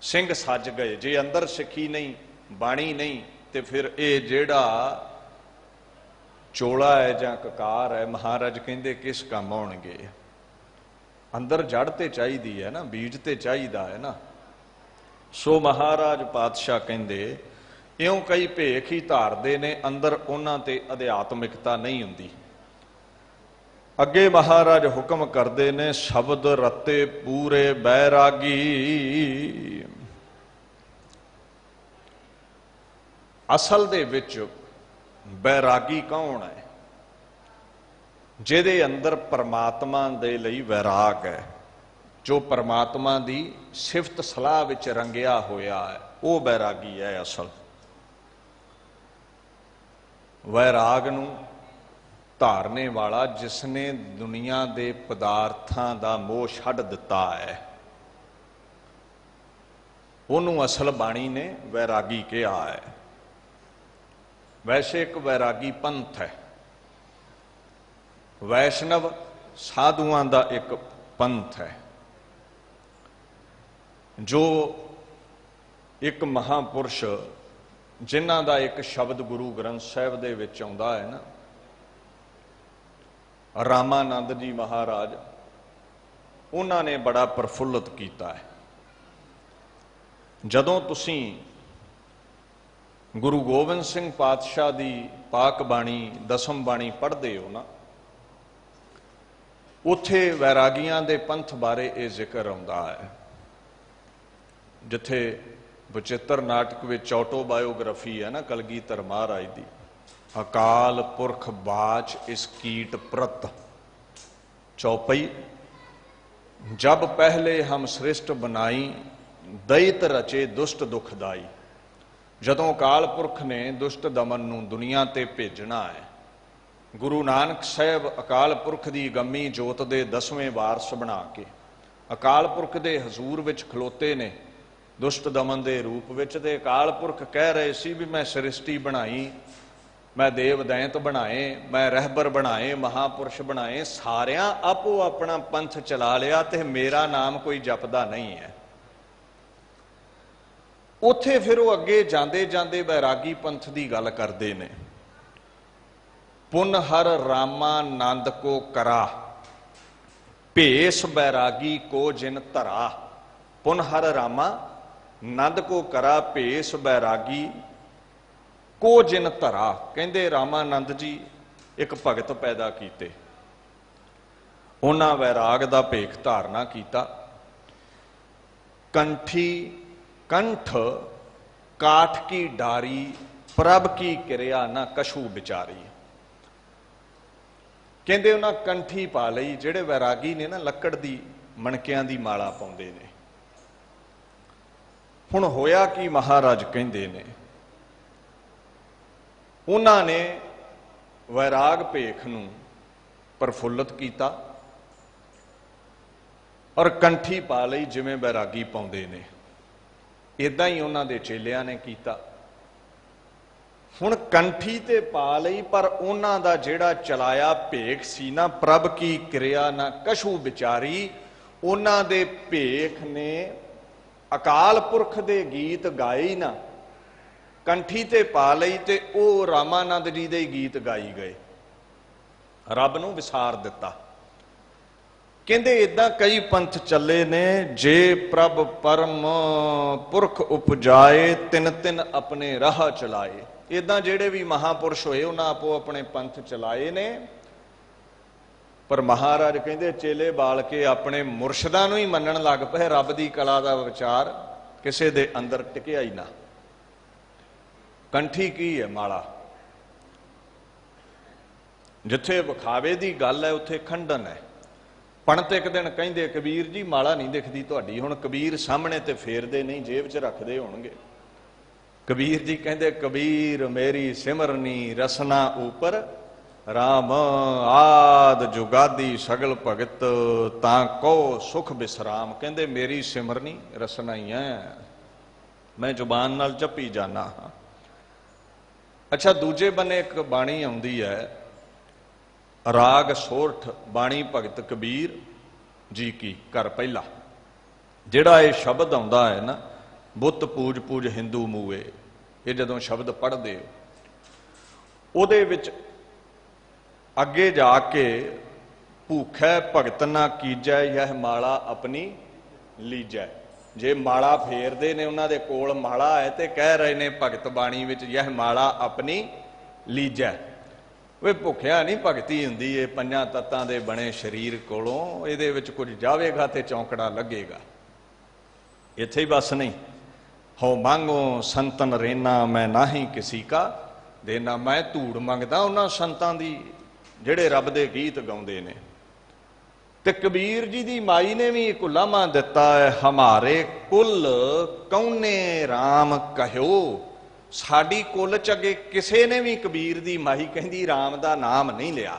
सिंह सज गए, जे अंदर सिੱਖੀ नहीं, बाणी नहीं, ते फिर ये जिहड़ा ਚੋਲਾ ਹੈ ਜਾਂ ਕਕਾਰ ਹੈ, ਮਹਾਰਾਜ ਕਹਿੰਦੇ ਕਿਸ ਕੰਮ ਆਉਣਗੇ। ਅੰਦਰ ਜੜ ਤੇ ਚਾਹੀਦੀ ਹੈ ਨਾ, ਬੀਜ ਤੇ ਚਾਹੀਦਾ ਹੈ ਨਾ। ਸੋ ਮਹਾਰਾਜ ਪਾਤਸ਼ਾਹ ਕਹਿੰਦੇ ਇਉਂ ਕਈ ਭੇਖ ਹੀ ਧਾਰਦੇ ਨੇ, ਅੰਦਰ ਉਹਨਾਂ ਤੇ ਅਧਿਆਤਮਿਕਤਾ ਨਹੀਂ ਹੁੰਦੀ। ਅੱਗੇ ਮਹਾਰਾਜ ਹੁਕਮ ਕਰਦੇ ਨੇ, ਸ਼ਬਦ ਰਤੇ ਪੂਰੇ ਬੈਰਾਗੀ। ਅਸਲ ਦੇ ਵਿੱਚ ਬੈਰਾਗੀ ਕੌਣ ਹੈ? ਜਿਹਦੇ ਅੰਦਰ ਪਰਮਾਤਮਾ ਦੇ ਲਈ ਵੈਰਾਗ ਹੈ, ਜੋ ਪਰਮਾਤਮਾ ਦੀ ਸਿਫਤ ਸਲਾਹ ਵਿੱਚ ਰੰਗਿਆ ਹੋਇਆ ਹੈ, ਉਹ ਬੈਰਾਗੀ ਹੈ ਅਸਲ। ਵੈਰਾਗ ਨੂੰ ਧਾਰਨੇ ਵਾਲਾ ਜਿਸਨੇ ਦੁਨੀਆ ਦੇ ਪਦਾਰਥਾਂ ਦਾ ਮੋਹ ਛੱਡ ਦਿੱਤਾ ਹੈ, ਉਹਨੂੰ ਅਸਲ ਬਾਣੀ ਨੇ ਵੈਰਾਗੀ ਕਿਹਾ ਹੈ। ਵੈਸੇ ਇੱਕ ਵੈਰਾਗੀ ਪੰਥ ਹੈ, ਵੈਸ਼ਨਵ ਸਾਧੂਆਂ ਦਾ ਇੱਕ ਪੰਥ ਹੈ, ਜੋ ਇੱਕ ਮਹਾਂਪੁਰਸ਼ ਜਿਨ੍ਹਾਂ ਦਾ ਇੱਕ ਸ਼ਬਦ ਗੁਰੂ ਗ੍ਰੰਥ ਸਾਹਿਬ ਦੇ ਵਿੱਚ ਆਉਂਦਾ ਹੈ ਨਾ, ਰਾਮਾਨੰਦ ਜੀ ਮਹਾਰਾਜ, ਉਹਨਾਂ ਨੇ ਬੜਾ ਪ੍ਰਫੁੱਲਤ ਕੀਤਾ ਹੈ। ਜਦੋਂ ਤੁਸੀਂ ਗੁਰੂ ਗੋਬਿੰਦ ਸਿੰਘ ਪਾਤਸ਼ਾਹ ਦੀ ਪਾਕ ਬਾਣੀ, ਦਸਮ ਬਾਣੀ ਪੜ੍ਹਦੇ ਹੋ ਨਾ, ਉੱਥੇ ਵੈਰਾਗੀਆਂ ਦੇ ਪੰਥ ਬਾਰੇ ਇਹ ਜ਼ਿਕਰ ਆਉਂਦਾ ਹੈ। ਜਿੱਥੇ ਬਚਿੱਤਰ ਨਾਟਕ ਵਿੱਚ ਆਟੋਬਾਇਓਗ੍ਰਾਫੀ ਹੈ ਨਾ ਕਲਗੀਧਰ ਮਹਾਰਾਜ ਦੀ, ਅਕਾਲ ਪੁਰਖ ਬਾਚ ਇਸ ਕੀਟ ਪ੍ਰਤ ਚੌਪਈ, ਜਬ ਪਹਿਲੇ ਹਮ ਸ੍ਰਿਸ਼ਟ ਬਨਾਈ, ਦੈਤ ਰਚੇ ਦੁਸ਼ਟ ਦੁਖਦਾਈ। ਜਦੋਂ ਅਕਾਲ ਪੁਰਖ ਨੇ ਦੁਸ਼ਟ ਦਮਨ ਨੂੰ ਦੁਨੀਆ ਤੇ ਭੇਜਣਾ ਹੈ, ਗੁਰੂ ਨਾਨਕ ਸਾਹਿਬ ਅਕਾਲ ਪੁਰਖ ਦੀ ਗੰਮੀ ਜੋਤ ਦੇ 10ਵੇਂ ਵਾਰਸ ਬਣਾ ਕੇ ਅਕਾਲ ਪੁਰਖ ਦੇ ਹਜ਼ੂਰ ਵਿੱਚ ਖਲੋਤੇ ਨੇ ਦੁਸ਼ਟ ਦਮਨ ਦੇ ਰੂਪ ਵਿੱਚ। ਤੇ ਅਕਾਲ ਪੁਰਖ ਕਹਿ ਰਹੇ ਸੀ ਵੀ ਮੈਂ ਸ੍ਰਿਸ਼ਟੀ ਬਣਾਈ, ਮੈਂ ਦੇਵ ਦੈਂਤ ਬਣਾਏ, ਮੈਂ ਰਹਿਬਰ ਬਣਾਏ, ਮਹਾਪੁਰਸ਼ ਬਣਾਏ, ਸਾਰਿਆਂ ਆਪੋ ਆਪਣਾ ਪੰਥ ਚਲਾ ਲਿਆ ਤੇ ਮੇਰਾ ਨਾਮ ਕੋਈ ਜਪਦਾ ਨਹੀਂ ਹੈ। ਉੱਥੇ ਫਿਰ ਉਹ ਅੱਗੇ ਜਾਂਦੇ ਜਾਂਦੇ ਬੈਰਾਗੀ ਪੰਥ ਦੀ ਗੱਲ ਕਰਦੇ ਨੇ। ਪੁਨ ਹਰ ਰਾਮਾਨੰਦ ਕੋ ਕਰਾ, ਭੇਸ ਬੈਰਾਗੀ ਕੋ ਜਿਨ ਧਰਾ। ਪੁਨ ਹਰ ਰਾਮਾ ਨੰਦ ਕੋ ਕਰਾ, ਭੇਸ ਬੈਰਾਗੀ ਕੋ ਜਿਨ ਧਰਾ। ਕਹਿੰਦੇ ਰਾਮਾਨੰਦ ਜੀ ਇੱਕ ਭਗਤ ਪੈਦਾ ਕੀਤੇ, ਉਹਨਾਂ ਵੈਰਾਗ ਦਾ ਭੇਖ ਧਾਰਨਾ ਕੀਤਾ। ਕੰਠੀ ਕੰਠ ਕਾਠ ਕੀ ਡਾਰੀ, ਪ੍ਰਭ ਕੀ ਕਿਰਿਆ ਨਾ ਕਛੂ ਵਿਚਾਰੀ। ਕਹਿੰਦੇ ਉਹਨਾਂ ਕੰਠੀ ਪਾ ਲਈ। ਜਿਹੜੇ ਵੈਰਾਗੀ ਨੇ ਨਾ ਲੱਕੜ ਦੀ ਮਣਕਿਆਂ ਦੀ ਮਾਲਾ ਪਾਉਂਦੇ ਨੇ। ਹੁਣ ਹੋਇਆ ਕੀ, ਮਹਾਰਾਜ ਕਹਿੰਦੇ ਨੇ ਉਹਨਾਂ ਨੇ ਵੈਰਾਗ ਭੇਖ ਨੂੰ ਪ੍ਰਫੁੱਲਤ ਕੀਤਾ ਔਰ ਕੰਠੀ ਪਾ ਲਈ ਜਿਵੇਂ ਵੈਰਾਗੀ ਪਾਉਂਦੇ ਨੇ, ਇਦਾਂ ਹੀ ਉਹਨਾਂ ਦੇ ਚੇਲਿਆਂ ਨੇ ਕੀਤਾ। ਹੁਣ ਕੰਠੀ ਤੇ ਪਾ ਲਈ, ਪਰ ਉਹਨਾਂ ਦਾ ਜਿਹੜਾ ਚਲਾਇਆ ਭੇਖ ਸੀ ਨਾ, ਪ੍ਰਭ ਕੀ ਕਿਰਿਆ ਨਾ ਕਛੂ ਵਿਚਾਰੀ, ਉਹਨਾਂ ਦੇ ਭੇਖ ਨੇ ਅਕਾਲ ਪੁਰਖ ਦੇ ਗੀਤ ਗਾਏ ਹੀ ਨਾ, ਕੰਠੀ ਤੇ ਪਾ ਲਈ ਤੇ ਉਹ ਰਾਮਾਨੰਦ ਜੀ ਦੇ ਗੀਤ ਗਾਈ ਗਏ, ਰੱਬ ਨੂੰ ਵਿਸਾਰ ਦਿੱਤਾ। ਕਹਿੰਦੇ ਇਦਾਂ ਕਈ ਪੰਥ ਚੱਲੇ ਨੇ। ਜੇ ਪ੍ਰਭ ਪਰਮ ਪੁਰਖ ਉਪਜਾਏ, ਤਿੰਨ ਤਿੰਨ ਆਪਣੇ ਰਾਹ ਚਲਾਏ। ਇਦਾਂ ਜਿਹੜੇ ਵੀ ਮਹਾਪੁਰਸ਼ ਹੋਏ ਉਹਨਾਂ ਆਪੋ ਆਪਣੇ ਪੰਥ ਚਲਾਏ ਨੇ। ਪਰ ਮਹਾਰਾਜ ਕਹਿੰਦੇ ਚੇਲੇ ਬਾਲ ਕੇ ਆਪਣੇ ਮੁਰਸ਼ਿਦਾਂ ਨੂੰ ਹੀ ਮੰਨਣ ਲੱਗ ਪਏ। ਰੱਬ ਦੀ ਕਲਾ ਦਾ ਵਿਚਾਰ ਕਿਸੇ ਦੇ ਅੰਦਰ ਟਿਕਿਆ ਹੀ ਨਾ। ਕੰਠੀ ਕੀ ਹੈ? ਮਾਲਾ। ਜਿੱਥੇ ਵਿਖਾਵੇ ਦੀ ਗੱਲ ਹੈ ਉੱਥੇ ਖੰਡਨ ਹੈ। ਪੰਡਤ ਇੱਕ ਦਿਨ ਕਹਿੰਦੇ ਕਬੀਰ ਜੀ ਮਾਲਾ ਨਹੀਂ ਦਿਖਦੀ ਤੁਹਾਡੀ। ਹੁਣ ਕਬੀਰ ਸਾਹਮਣੇ ਤੇ ਫੇਰਦੇ ਨਹੀਂ, ਜੇਬ 'ਚ ਰੱਖਦੇ ਹੋਣਗੇ। ਕਬੀਰ ਜੀ ਕਹਿੰਦੇ ਕਬੀਰ ਮੇਰੀ ਸਿਮਰਨੀ ਰਸਨਾ ਉਪਰ, ਰਾਮ ਆਦ ਜੁਗਾਦੀ ਸਗਲ ਭਗਤ ਤਾਂ ਕੋ ਸੁਖ ਬਿਸਰਾਮ। ਕਹਿੰਦੇ ਮੇਰੀ ਸਿਮਰਨੀ ਰਸਨਾ ਹੀ ਹੈ, ਮੈਂ ਜ਼ੁਬਾਨ ਨਾਲ ਜਪੀ ਜਾਣਾ ਹਾਂ। ਅੱਛਾ, ਦੂਜੇ ਬੰਨੇ ਇੱਕ ਬਾਣੀ ਆਉਂਦੀ ਹੈ ਰਾਗ ਸੋਰਠ, ਬਾਣੀ ਭਗਤ ਕਬੀਰ ਜੀ ਕੀ ਘਰ ਪਹਿਲਾ। ਜਿਹੜਾ ਇਹ ਸ਼ਬਦ ਆਉਂਦਾ ਹੈ ਨਾ, ਬੁੱਤ ਪੂਜ ਪੂਜ ਹਿੰਦੂ ਮੂਏ, ਇਹ ਜਦੋਂ ਸ਼ਬਦ ਪੜ੍ਹਦੇ ਹੋ ਉਹਦੇ ਵਿੱਚ ਅੱਗੇ ਜਾ ਕੇ ਭੂਖੈ ਭਗਤ ਨਾ ਕੀਜੈ ਯਹ ਮਾਲਾ ਆਪਣੀ ਲੀਜੈ। ਜੇ ਮਾਲਾ ਫੇਰਦੇ ਨੇ ਉਹਨਾਂ ਦੇ ਕੋਲ ਮਾਲਾ ਹੈ ਤੇ ਕਹਿ ਰਹੇ ਨੇ ਭਗਤ ਬਾਣੀ ਵਿੱਚ ਯਹ ਮਾਲਾ ਆਪਣੀ ਲੀਜੈ। ਵੇ ਭੁੱਖਿਆ ਨਹੀਂ ਭਗਤੀ ਹੁੰਦੀ, ਇਹ ਪੰਜਾਂ ਤੱਤਾਂ ਦੇ ਬਣੇ ਸਰੀਰ ਕੋਲੋਂ ਇਹਦੇ ਵਿੱਚ ਕੁਝ ਜਾਵੇਗਾ ਤੇ ਚੌਂਕੜਾ ਲੱਗੇਗਾ। ਇੱਥੇ ਹੀ ਬਸ ਨਹੀਂ, ਹੋ ਮੰਗੋ ਸੰਤਨ ਰੇਨਾ ਮੈਂ ਨਾਹੀ ਕਿਸੀ ਕਾ ਦੇਣਾ। ਮੈਂ ਧੂੜ ਮੰਗਦਾ ਉਹਨਾਂ ਸੰਤਾਂ ਦੀ ਜਿਹੜੇ ਰੱਬ ਦੇ ਗੀਤ ਗਾਉਂਦੇ ਨੇ। ਤੇ ਕਬੀਰ ਜੀ ਦੀ ਮਾਈ ਨੇ ਵੀ ਇੱਕ ਉਲਾਮਾ ਦਿੱਤਾ ਹੈ, ਹਮਾਰੇ ਕੁਲ ਕੌਨੇ ਰਾਮ ਕਹਿਓ। ਸਾਡੀ ਕੁੱਲ ਚ ਅੱਗੇ ਕਿਸੇ ਨੇ ਵੀ, ਕਬੀਰ ਦੀ ਮਾਈ ਕਹਿੰਦੀ, ਰਾਮ ਦਾ ਨਾਮ ਨਹੀਂ ਲਿਆ।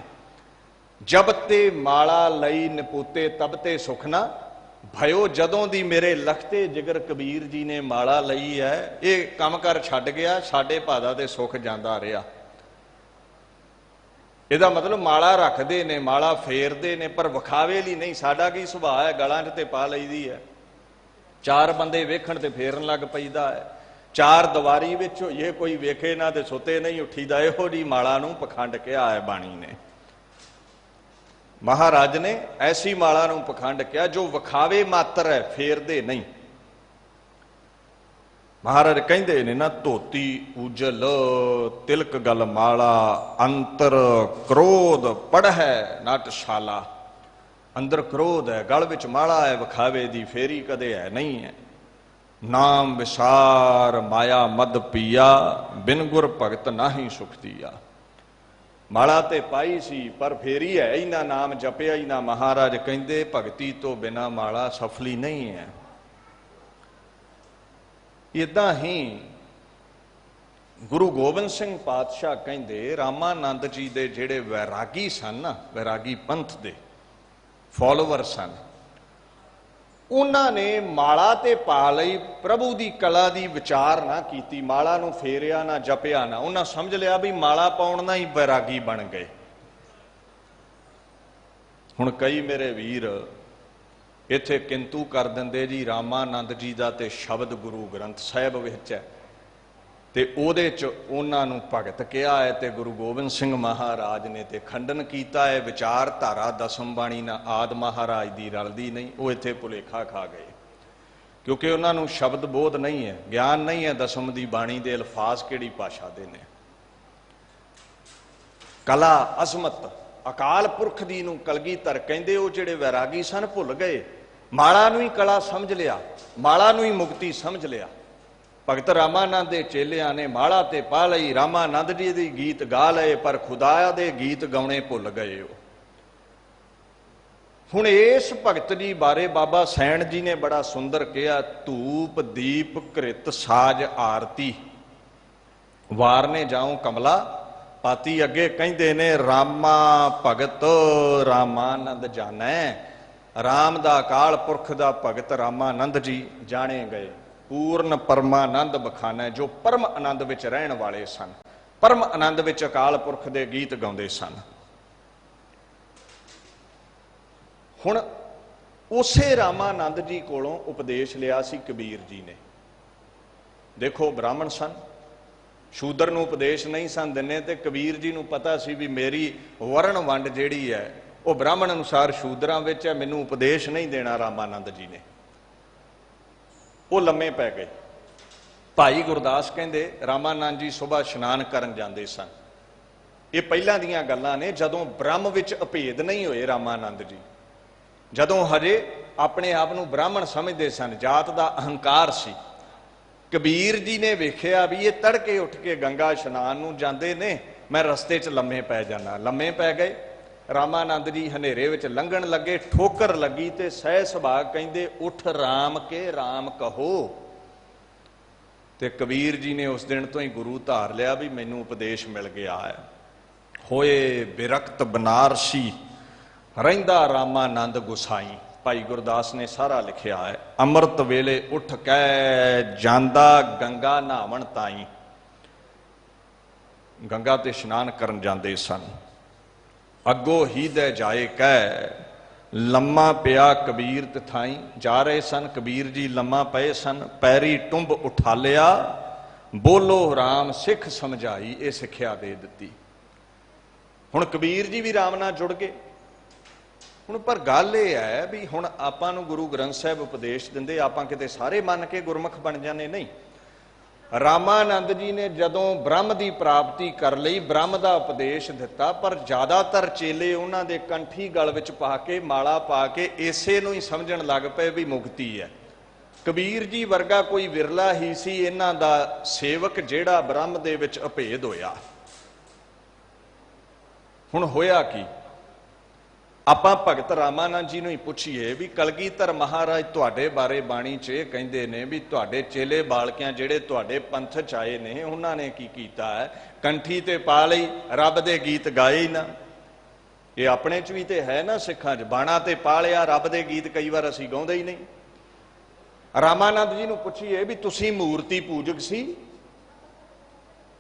ਜਬ ਤੇ ਮਾਲਾ ਲਈ ਨਪੂਤੇ ਤਬ ਤੇ ਸੁਖ ਨਾ ਭਇਓ। ਜਦੋਂ ਦੀ ਮੇਰੇ ਲਖਤੇ ਜਿਗਰ ਕਬੀਰ ਜੀ ਨੇ ਮਾਲਾ ਲਈ ਹੈ, ਇਹ ਕੰਮ ਕਰ ਛੱਡ ਗਿਆ, ਸਾਡੇ ਭਾਦਾ ਤੇ ਸੁਖ ਜਾਂਦਾ ਰਿਹਾ। ਇਹਦਾ ਮਤਲਬ ਮਾਲਾ ਰੱਖਦੇ ਨੇ, ਮਾਲਾ ਫੇਰਦੇ ਨੇ, ਪਰ ਵਿਖਾਵੇ ਲਈ ਨਹੀਂ। ਸਾਡਾ ਕੀ ਸੁਭਾਅ ਹੈ, ਗਲਾਂ 'ਚ ਤੇ ਪਾ ਲਈਦੀ ਹੈ, ਚਾਰ ਬੰਦੇ ਵੇਖਣ ਤੇ ਫੇਰਨ ਲੱਗ ਪਈਦਾ ਹੈ। ਚਾਰ ਦੀਵਾਰੀ ਵਿੱਚ ਹੋਈਏ, ਕੋਈ ਵੇਖੇ ਨਾ ਤੇ ਸੁੱਤੇ ਨਹੀਂ ਉੱਠੀਦਾ। ਇਹੋ ਜਿਹੀ ਮਾਲਾ ਨੂੰ ਪਖੰਡ ਕਿਹਾ ਹੈ ਬਾਣੀ ਨੇ। ਮਹਾਰਾਜ ਨੇ ਐਸੀ ਮਾਲਾ ਨੂੰ ਪਖੰਡ ਕਿਹਾ ਜੋ ਵਿਖਾਵੇ ਮਾਤਰ ਹੈ, ਫੇਰਦੇ ਨਹੀਂ। ਮਹਾਰਾਜ ਕਹਿੰਦੇ ਨੇ ਨਾ, ਧੋਤੀ ਉਜਲ ਤਿਲਕ ਗਲ ਮਾਲਾ ਅੰਤਰ ਕ੍ਰੋਧ ਪੜ੍ਹੈ ਨਟਸ਼ਾਲਾ। ਅੰਦਰ ਕ੍ਰੋਧ ਹੈ, ਗਲ ਵਿੱਚ ਮਾਲਾ ਹੈ, ਵਿਖਾਵੇ ਦੀ ਫੇਰੀ ਕਦੇ ਹੈ ਨਹੀਂ ਹੈ। ਨਾਮ ਵਿਸਾਰ ਮਾਇਆ ਮਦ ਪੀਆ ਬਿਨ ਗੁਰ ਭਗਤ ਨਾਹੀ ਸੁਖ ਦੀਆ। ਮਾਲਾ ਤੇ ਪਾਈ ਸੀ ਪਰ ਫੇਰੀ ਹੈ ਹੀ ਨਾ, ਨਾਮ ਜਪਿਆ ਹੀ ਨਾ। ਮਹਾਰਾਜ ਕਹਿੰਦੇ ਭਗਤੀ ਤੋਂ ਬਿਨਾ ਮਾਲਾ ਸਫਲੀ ਨਹੀਂ ਹੈ। ਇਦਾਂ ਹੀ ਗੁਰੂ ਗੋਬਿੰਦ ਸਿੰਘ ਪਾਤਸ਼ਾਹ ਕਹਿੰਦੇ, ਰਾਮਾਨੰਦ ਜੀ ਦੇ ਜਿਹੜੇ ਵੈਰਾਗੀ ਸਨ ਨਾ, ਵੈਰਾਗੀ ਪੰਥ ਦੇ ਫੋਲੋਵਰ ਸਨ, ਉਹਨਾਂ ਨੇ ਮਾਲਾ ਤੇ ਪਾ ਲਈ, ਪ੍ਰਭੂ ਦੀ ਕਲਾ ਦੀ ਵਿਚਾਰ ਨਾ ਕੀਤੀ, ਮਾਲਾ ਨੂੰ ਫੇਰਿਆ ਨਾ, ਜਪਿਆ ਨਾ। ਉਹਨਾਂ ਸਮਝ ਲਿਆ ਵੀ ਮਾਲਾ ਪਾਉਣ ਨਾਲ ਹੀ ਵੈਰਾਗੀ ਬਣ ਗਏ। ਹੁਣ ਕਈ ਮੇਰੇ ਵੀਰ ਇੱਥੇ ਕਿੰਤੂ ਕਰ ਦਿੰਦੇ ਜੀ, ਰਾਮਾਨੰਦ ਜੀ ਦਾ ਤੇ ਸ਼ਬਦ ਗੁਰੂ ਗ੍ਰੰਥ ਸਾਹਿਬ ਵਿੱਚ ਹੈ ਤੇ ਉਹਦੇ 'ਚ ਉਹਨਾਂ ਨੂੰ ਭਗਤ ਕਿਹਾ ਹੈ, ਤੇ ਗੁਰੂ ਗੋਬਿੰਦ ਸਿੰਘ ਮਹਾਰਾਜ ਨੇ ਤੇ ਖੰਡਨ ਕੀਤਾ ਹੈ। ਵਿਚਾਰਧਾਰਾ ਦਸਮ ਬਾਣੀ ਨਾਲ ਆਦ ਮਹਾਰਾਜ ਦੀ ਰਲਦੀ ਨਹੀਂ। ਉਹ ਇੱਥੇ ਭੁਲੇਖਾ ਖਾ ਗਏ, ਕਿਉਂਕਿ ਉਹਨਾਂ ਨੂੰ ਸ਼ਬਦ ਬੋਧ ਨਹੀਂ ਹੈ, ਗਿਆਨ ਨਹੀਂ ਹੈ ਦਸਮ ਦੀ ਬਾਣੀ ਦੇ ਅਲਫਾਜ਼ ਕਿਹੜੀ ਭਾਸ਼ਾ ਦੇ ਨੇ। ਕਲਾ ਅਜ਼ਮਤ ਅਕਾਲ ਪੁਰਖ ਦੀ ਨੂੰ ਕਲਗੀਧਰ ਕਹਿੰਦੇ, ਉਹ ਜਿਹੜੇ ਵੈਰਾਗੀ ਸਨ ਭੁੱਲ ਗਏ, ਮਾਲਾ ਨੂੰ ਹੀ ਕਲਾ ਸਮਝ ਲਿਆ, ਮਾਲਾ ਨੂੰ ਹੀ ਮੁਕਤੀ ਸਮਝ ਲਿਆ। ਭਗਤ ਰਾਮਾਨੰਦ ਦੇ ਚੇਲਿਆਂ ਨੇ ਮਾਲਾ ਤੇ ਪਾ ਲਈ, ਰਾਮਾਨੰਦ ਜੀ ਦੇ ਗੀਤ ਗਾ ਲਏ, ਪਰ ਖੁਦਾ ਦੇ ਗੀਤ ਗਾਉਣੇ ਭੁੱਲ ਗਏ ਉਹ। ਹੁਣ ਇਸ ਭਗਤ ਜੀ ਬਾਰੇ ਬਾਬਾ ਸੈਣ ਜੀ ਨੇ ਬੜਾ ਸੁੰਦਰ ਕਿਹਾ, ਧੂਪ ਦੀਪ ਘ੍ਰਿਤ ਸਾਜ ਆਰਤੀ ਵਾਰਨੇ ਜਾਉ ਕਮਲਾ ਪਾਤੀ। ਅੱਗੇ ਕਹਿੰਦੇ ਨੇ, ਰਾਮਾ ਭਗਤ ਰਾਮਾਨੰਦ ਜਾਣੈ। ਰਾਮ ਦਾ ਅਕਾਲ ਪੁਰਖ ਦਾ ਭਗਤ ਰਾਮਾਨੰਦ ਜੀ ਜਾਣੇ ਗਏ। ਪੂਰਨ ਪਰਮਾਨੰਦ ਬਖਾਨਾ, ਜੋ ਪਰਮ ਆਨੰਦ ਵਿੱਚ ਰਹਿਣ ਵਾਲੇ ਸਨ, ਪਰਮ ਆਨੰਦ ਵਿੱਚ ਅਕਾਲ ਪੁਰਖ ਦੇ ਗੀਤ ਗਾਉਂਦੇ ਸਨ। ਹੁਣ ਉਸੇ ਰਾਮਾਨੰਦ ਜੀ ਕੋਲੋਂ ਉਪਦੇਸ਼ ਲਿਆ ਸੀ ਕਬੀਰ ਜੀ ਨੇ। ਦੇਖੋ ਬ੍ਰਾਹਮਣ ਸਨ, ਸ਼ੂਦਰ ਨੂੰ ਉਪਦੇਸ਼ ਨਹੀਂ ਸਨ ਦਿੰਦੇ, ਤੇ ਕਬੀਰ ਜੀ ਨੂੰ ਪਤਾ ਸੀ ਵੀ ਮੇਰੀ ਵਰਣ ਵੰਡ ਜਿਹੜੀ ਹੈ ਉਹ ਬ੍ਰਾਹਮਣ ਅਨੁਸਾਰ ਸ਼ੂਦਰਾਂ ਵਿੱਚ ਹੈ, ਮੈਨੂੰ ਉਪਦੇਸ਼ ਨਹੀਂ ਦੇਣਾ ਰਾਮਾਨੰਦ ਜੀ ਨੇ। ਉਹ ਲੰਮੇ ਪੈ ਗਏ। ਭਾਈ ਗੁਰਦਾਸ ਕਹਿੰਦੇ ਰਾਮਾਨੰਦ ਜੀ ਸੁਬਾਹ ਇਸ਼ਨਾਨ ਕਰਨ ਜਾਂਦੇ ਸਨ। ਇਹ ਪਹਿਲਾਂ ਦੀਆਂ ਗੱਲਾਂ ਨੇ, ਜਦੋਂ ਬ੍ਰਹਮ ਵਿੱਚ ਅਭੇਦ ਨਹੀਂ ਹੋਏ ਰਾਮਾਨੰਦ ਜੀ, ਜਦੋਂ ਹਜੇ ਆਪਣੇ ਆਪ ਨੂੰ ਬ੍ਰਾਹਮਣ ਸਮਝਦੇ ਸਨ, ਜਾਤ ਦਾ ਅਹੰਕਾਰ ਸੀ। ਕਬੀਰ ਜੀ ਨੇ ਵੇਖਿਆ ਵੀ ਇਹ ਤੜਕੇ ਉੱਠ ਕੇ ਗੰਗਾ ਇਸ਼ਨਾਨ ਨੂੰ ਜਾਂਦੇ ਨੇ, ਮੈਂ ਰਸਤੇ 'ਚ ਲੰਮੇ ਪੈ ਜਾਣਾ। ਲੰਮੇ ਪੈ ਗਏ। ਰਾਮਾਨੰਦ ਜੀ ਹਨੇਰੇ ਵਿੱਚ ਲੰਘਣ ਲੱਗੇ, ਠੋਕਰ ਲੱਗੀ ਤੇ ਸਹਿ ਸੁਭਾਅ ਕਹਿੰਦੇ, ਉੱਠ ਰਾਮ ਕੇ ਰਾਮ ਕਹੋ। ਤੇ ਕਬੀਰ ਜੀ ਨੇ ਉਸ ਦਿਨ ਤੋਂ ਹੀ ਗੁਰੂ ਧਾਰ ਲਿਆ ਵੀ ਮੈਨੂੰ ਉਪਦੇਸ਼ ਮਿਲ ਗਿਆ ਹੈ। ਹੋਏ ਬਿਰਕਤ ਬਨਾਰਸੀ ਰਹਿੰਦਾ ਰਾਮਾਨੰਦ ਗੁਸਾਈ। ਭਾਈ ਗੁਰਦਾਸ ਨੇ ਸਾਰਾ ਲਿਖਿਆ ਹੈ। ਅੰਮ੍ਰਿਤ ਵੇਲੇ ਉੱਠ ਕੇ ਜਾਂਦਾ ਗੰਗਾ ਨਹਾਵਣ ਤਾਈ। ਗੰਗਾ ਤੇ ਇਸ਼ਨਾਨ ਕਰਨ ਜਾਂਦੇ ਸਨ। ਅੱਗੋਂ ਹੀ ਦੇ ਜਾਏ ਕਹਿ ਲੰਮਾ ਪਿਆ ਕਬੀਰ ਤਿਥਾਈ। ਜਾ ਰਹੇ ਸਨ, ਕਬੀਰ ਜੀ ਲੰਮਾ ਪਏ ਸਨ, ਪੈਰੀ ਟੁੰਬ ਉਠਾ ਲਿਆ, ਬੋਲੋ ਰਾਮ ਸਿੱਖ ਸਮਝਾਈ। ਇਹ ਸਿੱਖਿਆ ਦੇ ਦਿੱਤੀ। ਹੁਣ ਕਬੀਰ ਜੀ ਵੀ ਰਾਮ ਨਾਲ ਜੁੜ ਗਏ। ਹੁਣ ਪਰ ਗੱਲ ਇਹ ਹੈ ਵੀ ਹੁਣ ਆਪਾਂ ਨੂੰ ਗੁਰੂ ਗ੍ਰੰਥ ਸਾਹਿਬ ਉਪਦੇਸ਼ ਦਿੰਦੇ, ਆਪਾਂ ਕਿਤੇ ਸਾਰੇ ਮੰਨ ਕੇ ਗੁਰਮੁਖ ਬਣ ਜਾਂਦੇ ਨਹੀਂ। ਰਾਮਾਨੰਦ ਜੀ ਨੇ ਜਦੋਂ ਬ੍ਰਹਮ ਦੀ ਪ੍ਰਾਪਤੀ ਕਰ ਲਈ, ਬ੍ਰਹਮ ਦਾ ਉਪਦੇਸ਼ ਦਿੱਤਾ, ਪਰ ਜ਼ਿਆਦਾਤਰ ਚੇਲੇ ਉਹਨਾਂ ਦੇ ਕੰਠੀ ਗਲ ਵਿੱਚ ਪਾ ਕੇ, ਮਾਲਾ ਪਾ ਕੇ ਇਸੇ ਨੂੰ ਹੀ ਸਮਝਣ ਲੱਗ ਪਏ ਵੀ ਮੁਕਤੀ ਹੈ। ਕਬੀਰ ਜੀ ਵਰਗਾ ਕੋਈ ਵਿਰਲਾ ਹੀ ਸੀ ਇਹਨਾਂ ਦਾ ਸੇਵਕ ਜਿਹੜਾ ਬ੍ਰਹਮ ਦੇ ਵਿੱਚ ਅਭੇਦ ਹੋਇਆ। ਹੁਣ ਹੋਇਆ ਕੀ? ਆਪਾਂ ਭਗਤ ਰਾਮਾਨੰਦ ਜੀ ਨੂੰ ਹੀ ਪੁੱਛੀਏ ਵੀ ਕਲਗੀਧਰ ਮਹਾਰਾਜ ਤੁਹਾਡੇ ਬਾਰੇ ਬਾਣੀ 'ਚ ਇਹ ਕਹਿੰਦੇ ਨੇ ਵੀ ਤੁਹਾਡੇ ਚੇਲੇ ਬਾਲਕਿਆਂ ਜਿਹੜੇ ਤੁਹਾਡੇ ਪੰਥ 'ਚ ਆਏ ਨੇ ਉਹਨਾਂ ਨੇ ਕੀ ਕੀਤਾ ਹੈ? ਕੰਠੀ ਤੇ ਪਾ ਲਈ, ਰੱਬ ਦੇ ਗੀਤ ਗਾਏ ਹੀ ਨਾ। ਇਹ ਆਪਣੇ 'ਚ ਵੀ ਤੇ ਹੈ ਨਾ, ਸਿੱਖਾਂ 'ਚ ਬਾਣਾ ਤੇ ਪਾ ਲਿਆ, ਰੱਬ ਦੇ ਗੀਤ ਕਈ ਵਾਰ ਅਸੀਂ ਗਾਉਂਦੇ ਹੀ ਨਹੀਂ। ਰਾਮਾਨੰਦ ਜੀ ਨੂੰ ਪੁੱਛੀਏ ਵੀ ਤੁਸੀਂ ਮੂਰਤੀ ਪੂਜਕ ਸੀ?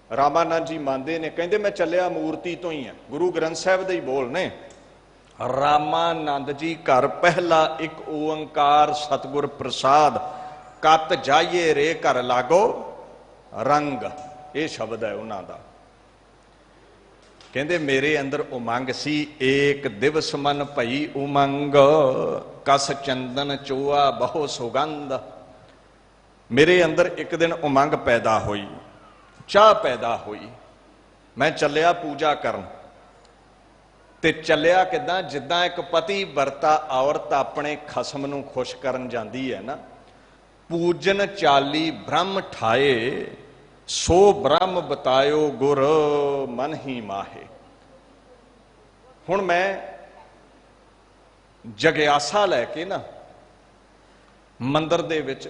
ਰਾਮਾਨੰਦ ਜੀ ਮੰਨਦੇ ਨੇ, ਕਹਿੰਦੇ ਮੈਂ ਚੱਲਿਆ ਮੂਰਤੀ ਤੋਂ ਹੀ ਆ। ਗੁਰੂ ਗ੍ਰੰਥ ਸਾਹਿਬ ਦੇ ਹੀ ਬੋਲ ਨੇ। ਰਾਮਾਨੰਦ ਜੀ ਘਰ ਪਹਿਲਾ ਇੱਕ ਓੰਕਾਰ ਸਤਿਗੁਰ ਪ੍ਰਸਾਦ, ਕਤ ਜਾਈਏ ਰੇ ਘਰ ਲਾਗੋ ਰੰਗ, ਇਹ ਸ਼ਬਦ ਹੈ ਉਹਨਾਂ ਦਾ। ਕਹਿੰਦੇ ਮੇਰੇ ਅੰਦਰ ਉਮੰਗ ਸੀ, ਏਕ ਦਿਵਸ ਮਨ ਭਈ ਉਮੰਗ, ਕਸ ਚੰਦਨ ਚੋਆ ਬਹੁ ਸੁਗੰਧ। ਮੇਰੇ ਅੰਦਰ ਇੱਕ ਦਿਨ ਉਮੰਗ ਪੈਦਾ ਹੋਈ, ਚਾਹ ਪੈਦਾ ਹੋਈ, ਮੈਂ ਚੱਲਿਆ ਪੂਜਾ ਕਰਨ। ਤੇ ਚੱਲਿਆ ਕਿੱਦਾਂ? ਜਿੱਦਾਂ ਇੱਕ ਪਤੀ ਵਰਤਾ ਔਰਤ ਆਪਣੇ ਖਸਮ ਨੂੰ ਖੁਸ਼ ਕਰਨ ਜਾਂਦੀ ਹੈ ਨਾ। ਪੂਜਨ ਚਾਲੀ ਬ੍ਰਹਮ ਠਾਏ, ਸੋ ਬ੍ਰਹਮ ਬਤਾਇਓ ਗੁਰ ਮਨ ਹੀ ਮਾਹੇ। ਹੁਣ ਮੈਂ ਜਗਿਆਸਾ ਲੈ ਕੇ ਨਾ ਮੰਦਰ ਦੇ ਵਿੱਚ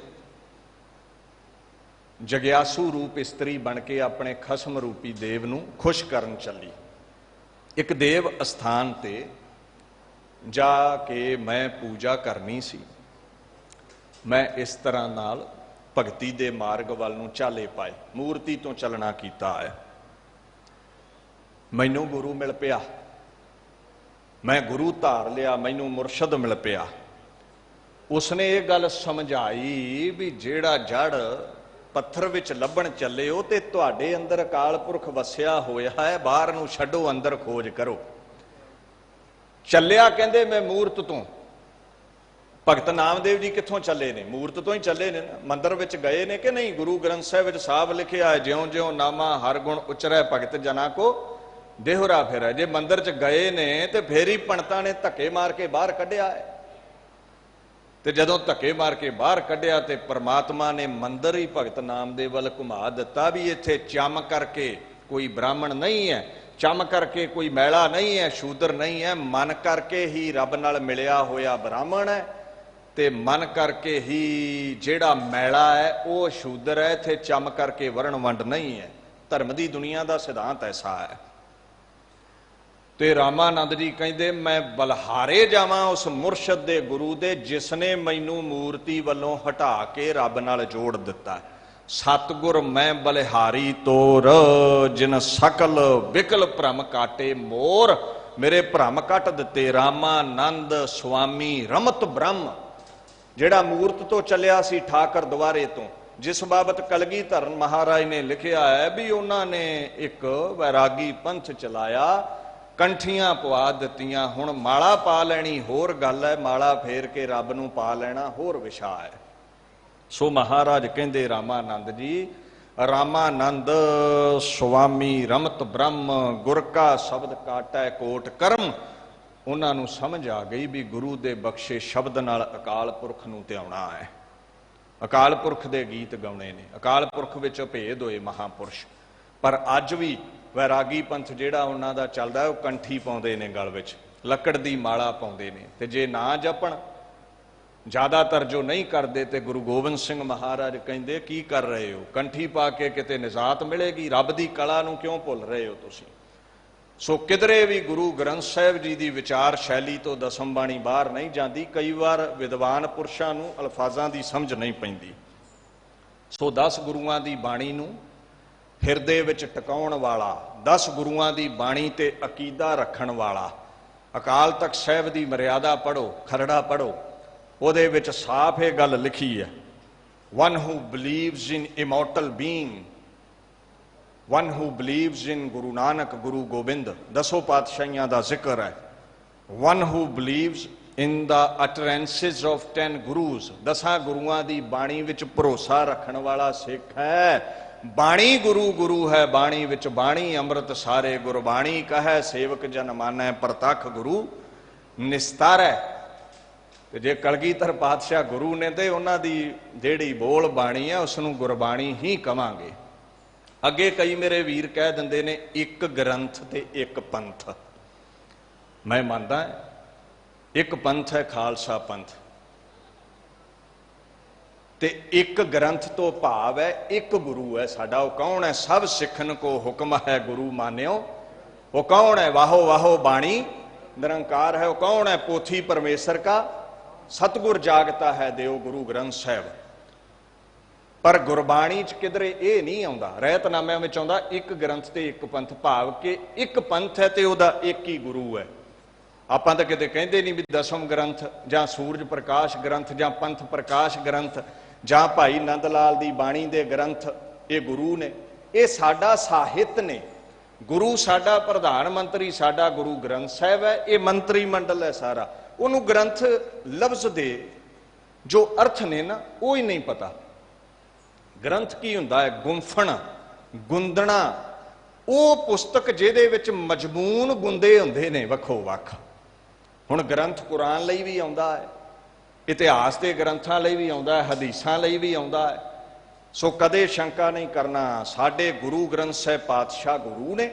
ਜਗਿਆਸੂ ਰੂਪ ਇਸਤਰੀ ਬਣ ਕੇ ਆਪਣੇ ਖਸਮ ਰੂਪੀ ਦੇਵ ਨੂੰ ਖੁਸ਼ ਕਰਨ ਚੱਲੀ। ਇੱਕ ਦੇਵ ਅਸਥਾਨ ਤੇ ਜਾ ਕੇ ਮੈਂ ਪੂਜਾ ਕਰਨੀ ਸੀ। ਮੈਂ ਇਸ ਤਰ੍ਹਾਂ ਨਾਲ ਭਗਤੀ ਦੇ ਮਾਰਗ ਵੱਲ ਨੂੰ ਚਾਲੇ ਪਾਏ, ਮੂਰਤੀ ਤੋਂ ਚੱਲਣਾ ਕੀਤਾ ਹੈ। ਮੈਨੂੰ ਗੁਰੂ ਮਿਲ ਪਿਆ, ਮੈਂ ਗੁਰੂ ਧਾਰ ਲਿਆ, ਮੈਨੂੰ ਮੁਰਸ਼ਦ ਮਿਲ ਪਿਆ। ਉਸਨੇ ਇਹ ਗੱਲ ਸਮਝਾਈ ਵੀ ਜਿਹੜਾ ਜੜ ਪੱਥਰ ਵਿੱਚ ਲੱਭਣ ਚੱਲੇ ਹੋ ਤੇ ਤੁਹਾਡੇ ਅੰਦਰ ਅਕਾਲ ਪੁਰਖ ਵਸਿਆ ਹੋਇਆ ਹੈ, ਬਾਹਰ ਨੂੰ ਛੱਡੋ, ਅੰਦਰ ਖੋਜ ਕਰੋ। ਚੱਲਿਆ ਕਹਿੰਦੇ ਮੈਂ ਮੂਰਤ ਤੋਂ। ਭਗਤ ਨਾਮਦੇਵ ਜੀ ਕਿੱਥੋਂ ਚੱਲੇ ਨੇ? ਮੂਰਤ ਤੋਂ ਹੀ ਚੱਲੇ ਨੇ ਨਾ। ਮੰਦਰ ਵਿੱਚ ਗਏ ਨੇ ਕਿ ਨਹੀਂ? ਗੁਰੂ ਗ੍ਰੰਥ ਸਾਹਿਬ ਵਿੱਚ ਸਾਫ਼ ਲਿਖਿਆ ਹੈ, ਜਿਉਂ ਜਿਉਂ ਨਾਮਾ ਹਰ ਗੁਣ ਉਚਰੈ ਭਗਤ ਜਨਾ ਕੋ ਦੇਹੁਰਾ ਫਿਰੈ। ਜੇ ਮੰਦਰ 'ਚ ਗਏ ਨੇ ਤੇ ਫੇਰ ਹੀ ਪੰਡਤਾਂ ਨੇ ਧੱਕੇ ਮਾਰ ਕੇ ਬਾਹਰ ਕੱਢਿਆ ਹੈ। ਤੇ ਜਦੋਂ ਧੱਕੇ ਮਾਰ ਕੇ ਬਾਹਰ ਕੱਢਿਆ ਤੇ ਪਰਮਾਤਮਾ ਨੇ ਮੰਦਰ ਹੀ ਭਗਤ ਨਾਮਦੇਵ ਵੱਲ ਘੁਮਾ ਦਿੱਤਾ ਵੀ ਇੱਥੇ ਚਮ ਕਰਕੇ ਕੋਈ ਬ੍ਰਾਹਮਣ ਨਹੀਂ ਹੈ, ਚਮ ਕਰਕੇ ਕੋਈ ਮੈਲਾ ਨਹੀਂ ਹੈ, ਸ਼ੂਦਰ ਨਹੀਂ ਹੈ, ਮਨ ਕਰਕੇ ਹੀ ਰੱਬ ਨਾਲ ਮਿਲਿਆ ਹੋਇਆ ਬ੍ਰਾਹਮਣ ਹੈ, ਤੇ ਮਨ ਕਰਕੇ ਹੀ ਜਿਹੜਾ ਮੈਲਾ ਹੈ ਉਹ ਸ਼ੂਦਰ ਹੈ। ਇੱਥੇ ਚਮ ਕਰਕੇ ਵਰਣ ਵੰਡ ਨਹੀਂ ਹੈ। ਧਰਮ ਦੀ ਦੁਨੀਆ ਦਾ ਸਿਧਾਂਤ ਐਸਾ ਹੈ। ਤੇ ਰਾਮਾਨੰਦ ਜੀ ਕਹਿੰਦੇ ਮੈਂ ਬਲਹਾਰੇ ਜਾਵਾਂ ਉਸ ਮੁਰਸ਼ਦ ਦੇ ਗੁਰੂ ਦੇ, ਜਿਸ ਨੇ ਮੈਨੂੰ ਮੂਰਤੀ ਵੱਲੋਂ ਹਟਾ ਕੇ ਰੱਬ ਨਾਲ ਜੋੜ ਦਿੱਤਾ। ਸਤਿਗੁਰ ਮੈਂ ਬਲਿਹਾਰੀ ਤੋਰ, ਜਿਨ ਸਕਲ ਵਿਕਲ ਭ੍ਰਮ ਕਾਟੇ ਮੋਰ। ਮੇਰੇ ਭ੍ਰਮ ਕੱਟ ਦਿੱਤੇ ਰਾਮਾਨੰਦ ਸੁਆਮੀ ਰਮਤ ਬ੍ਰਹਮ, ਜਿਹੜਾ ਮੂਰਤ ਤੋਂ ਚੱਲਿਆ ਸੀ ਠਾਕਰ ਦੁਆਰੇ ਤੋਂ, ਜਿਸ ਬਾਬਤ ਕਲਗੀਧਰ ਮਹਾਰਾਜ ਨੇ ਲਿਖਿਆ ਹੈ ਵੀ ਉਹਨਾਂ ਨੇ ਇੱਕ ਵੈਰਾਗੀ ਪੰਥ ਚਲਾਇਆ, ਕੰਠੀਆਂ ਪਵਾ ਦਿੱਤੀਆਂ। ਹੁਣ ਮਾਲਾ ਪਾ ਲੈਣੀ ਹੋਰ ਗੱਲ ਹੈ, ਮਾਲਾ ਫੇਰ ਕੇ ਰੱਬ ਨੂੰ ਪਾ ਲੈਣਾ ਹੋਰ ਵਿਸ਼ਾ ਹੈ। ਸੋ ਮਹਾਰਾਜ ਕਹਿੰਦੇ ਰਾਮਾਨੰਦ ਜੀ, ਰਾਮਾਨੰਦ ਸੁਆਮੀ ਰਮਤ ਬ੍ਰਹਮ, ਗੁਰ ਕਾ ਸ਼ਬਦ ਕਾਟੈ ਕੋਟ ਕਰਮ। ਉਹਨਾਂ ਨੂੰ ਸਮਝ ਆ ਗਈ ਵੀ ਗੁਰੂ ਦੇ ਬਖਸ਼ੇ ਸ਼ਬਦ ਨਾਲ ਅਕਾਲ ਪੁਰਖ ਨੂੰ ਧਿਆਉਣਾ ਹੈ, ਅਕਾਲ ਪੁਰਖ ਦੇ ਗੀਤ ਗਾਉਣੇ ਨੇ। ਅਕਾਲ ਪੁਰਖ ਵਿੱਚ ਭੇਦ ਹੋਏ ਮਹਾਂਪੁਰਸ਼। ਪਰ ਅੱਜ ਵੀ ਵੈਰਾਗੀ ਪੰਥ ਜਿਹੜਾ ਉਹਨਾਂ ਦਾ ਚੱਲਦਾ, ਉਹ ਕੰਠੀ ਪਾਉਂਦੇ ਨੇ ਗਲ ਵਿੱਚ, ਲੱਕੜ ਦੀ ਮਾਲਾ ਪਾਉਂਦੇ ਨੇ। ਤੇ ਜੇ ਨਾ ਜਪਣ, ਜ਼ਿਆਦਾਤਰ ਜੋ ਨਹੀਂ ਕਰਦੇ, ਤੇ ਗੁਰੂ ਗੋਬਿੰਦ ਸਿੰਘ ਮਹਾਰਾਜ ਕਹਿੰਦੇ ਕੀ ਕਰ ਰਹੇ ਹੋ? ਕੰਠੀ ਪਾ ਕੇ ਕਿਤੇ ਨਿਜਾਤ ਮਿਲੇਗੀ? ਰੱਬ ਦੀ ਕਲਾ ਨੂੰ ਕਿਉਂ ਭੁੱਲ ਰਹੇ ਹੋ ਤੁਸੀਂ? ਸੋ ਕਿਧਰੇ ਵੀ ਗੁਰੂ ਗ੍ਰੰਥ ਸਾਹਿਬ ਜੀ ਦੀ ਵਿਚਾਰ ਸ਼ੈਲੀ ਤੋਂ ਦਸਮ ਬਾਣੀ ਬਾਹਰ ਨਹੀਂ ਜਾਂਦੀ। ਕਈ ਵਾਰ ਵਿਦਵਾਨ ਪੁਰਸ਼ਾਂ ਨੂੰ ਅਲਫਾਜ਼ਾਂ ਦੀ ਸਮਝ ਨਹੀਂ ਪੈਂਦੀ। ਸੋ 10 ਗੁਰੂਆਂ ਦੀ ਬਾਣੀ ਨੂੰ ਹਿਰਦੇ ਵਿੱਚ ਟਿਕਾਉਣ ਵਾਲਾ, 10 ਗੁਰੂਆਂ ਦੀ ਬਾਣੀ ਤੇ ਅਕੀਦਾ ਰੱਖਣ ਵਾਲਾ, ਅਕਾਲ ਤਖਤ ਸਾਹਿਬ ਦੀ ਮਰਿਆਦਾ ਪੜ੍ਹੋ, ਖਰੜਾ ਪੜ੍ਹੋ, ਉਹਦੇ ਵਿੱਚ ਸਾਫ਼ ਇਹ ਗੱਲ ਲਿਖੀ ਹੈ, one who believes in immortal being, one who believes in Guru Nanak Guru Gobind, 10 पातशाहियां का जिक्र है। One who believes in the utterances of 10 Gurus, 10 गुरुआं की बाणी विच भरोसा रखण वाला सिख है। बाणी गुरु गुरु है, बाणी विच बाणी अमृत सारे, गुरबाणी कहे सेवक जन मानै, प्रतख गुरु निस्तारै। ते जे कलगीधर पातशाह गुरु ने तो उन्होंने जिहड़ी बोल बाणी है उसनूं गुरबाणी ही कहांगे। अगे कई मेरे वीर कह दिंदे ने एक ग्रंथ ते एक पंथ। मैं मानदा एक पंथ है खालसा पंथ, ते एक ग्रंथ तो भाव है एक गुरु है साडा। वो कौन है? सब सिखन को हुक्म है गुरु मान्यो। वो कौन है? वाहो वाहो बाणी निरंकार है। वो कौन है? पोथी परमेश्वर का, सतगुर जागता है देव गुरु ग्रंथ साहब। पर गुरबाणी च किधरे ये नहीं आउंदा, रहतनामिਆਂ ਵਿੱਚ ਆਉਂਦਾ एक ग्रंथ ते एक पंथ, भाव के एक पंथ है ते ਉਹਦਾ एक ही गुरु है। ਆਪਾਂ ਤਾਂ ਕਿਤੇ ਕਹਿੰਦੇ ਨਹੀਂ ਵੀ ਦਸਮ ਗ੍ਰੰਥ ਜਾਂ ਸੂਰਜ ਪ੍ਰਕਾਸ਼ ਗ੍ਰੰਥ ਜਾਂ ਪੰਥ ਪ੍ਰਕਾਸ਼ ਗ੍ਰੰਥ ਜਾਂ ਭਾਈ ਨੰਦ ਲਾਲ ਦੀ ਬਾਣੀ ਦੇ ਗ੍ਰੰਥ ਇਹ ਗੁਰੂ ਨੇ। ਇਹ ਸਾਡਾ ਸਾਹਿਤ ਨੇ। ਗੁਰੂ ਸਾਡਾ ਪ੍ਰਧਾਨ ਮੰਤਰੀ, ਸਾਡਾ ਗੁਰੂ ਗ੍ਰੰਥ ਸਾਹਿਬ ਹੈ। ਇਹ ਮੰਤਰੀ ਮੰਡਲ ਹੈ ਸਾਰਾ। ਉਹਨੂੰ ਗ੍ਰੰਥ ਲਫ਼ਜ਼ ਦੇ ਜੋ ਅਰਥ ਨੇ ਨਾ ਉਹ ਹੀ ਨਹੀਂ ਪਤਾ। ग्रंथ की हुंदा है? गुंफण, गुंदना। वो पुस्तक जिहदे विच मजमून गुंदे हुंदे ने वखो वख। हुण ग्रंथ कुरान लई भी आउंदा है, इतिहास के ग्रंथां लई भी आउंदा है, हदीसां लई भी आउंदा है। सो कदे शंका नहीं करना, साडे गुरु ग्रंथ साहिब पातशाह गुरु ने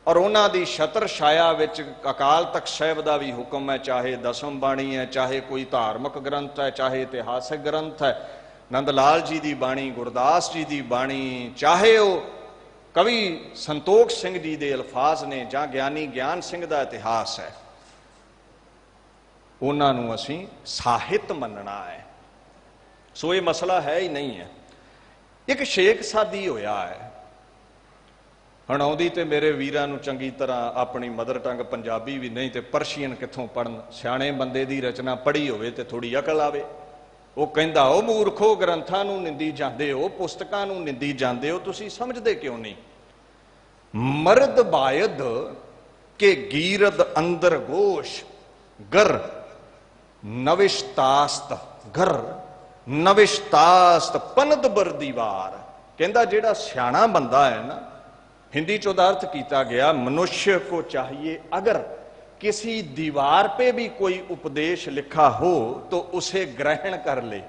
और उन्हां दी छत्र छाया विच अकाल तख्त साहिब दा भी हुक्म है, चाहे दसम बाणी है, चाहे कोई धार्मिक ग्रंथ है, चाहे इतिहासिक ग्रंथ है, नंद लाल जी की बाणी, गुरदास जी की बाणी, चाहे वो कवि संतोख सिंह जी के अल्फाज ने जां ज्ञानी ज्ञान सिंह का इतिहास है, उन्होंने असी साहित्य मनना है। सो ये मसला है ही नहीं है। एक शेख सादी होया है, हुण आउंदी ते मेरे वीरां नूं चंगी तरह अपनी मदर टंग पंजाबी भी नहीं तो परशियन कित्थों पढ़न, सियाणे बंदे की रचना पढ़ी होवे ते थोड़ी अकल आवे। वो कहंदा ओ मूर्खो ग्रंथां नूं निंदी जांदे हो, पुस्तकां नूं निंदी जांदे हो, तुसीं समझदे क्यों नहीं? मर्द बायद के गीरद अंदर गोश गर नविश्तास्त, गर नविश्तास्त पनद बर दीवार। कहंदा जेड़ा सियाणा बंदा है ना, हिंदी च उहदा अर्थ कीता गया मनुष्य को चाहिए अगर किसी दीवार पे भी कोई उपदेश लिखा हो तो उसे ग्रहण कर ले।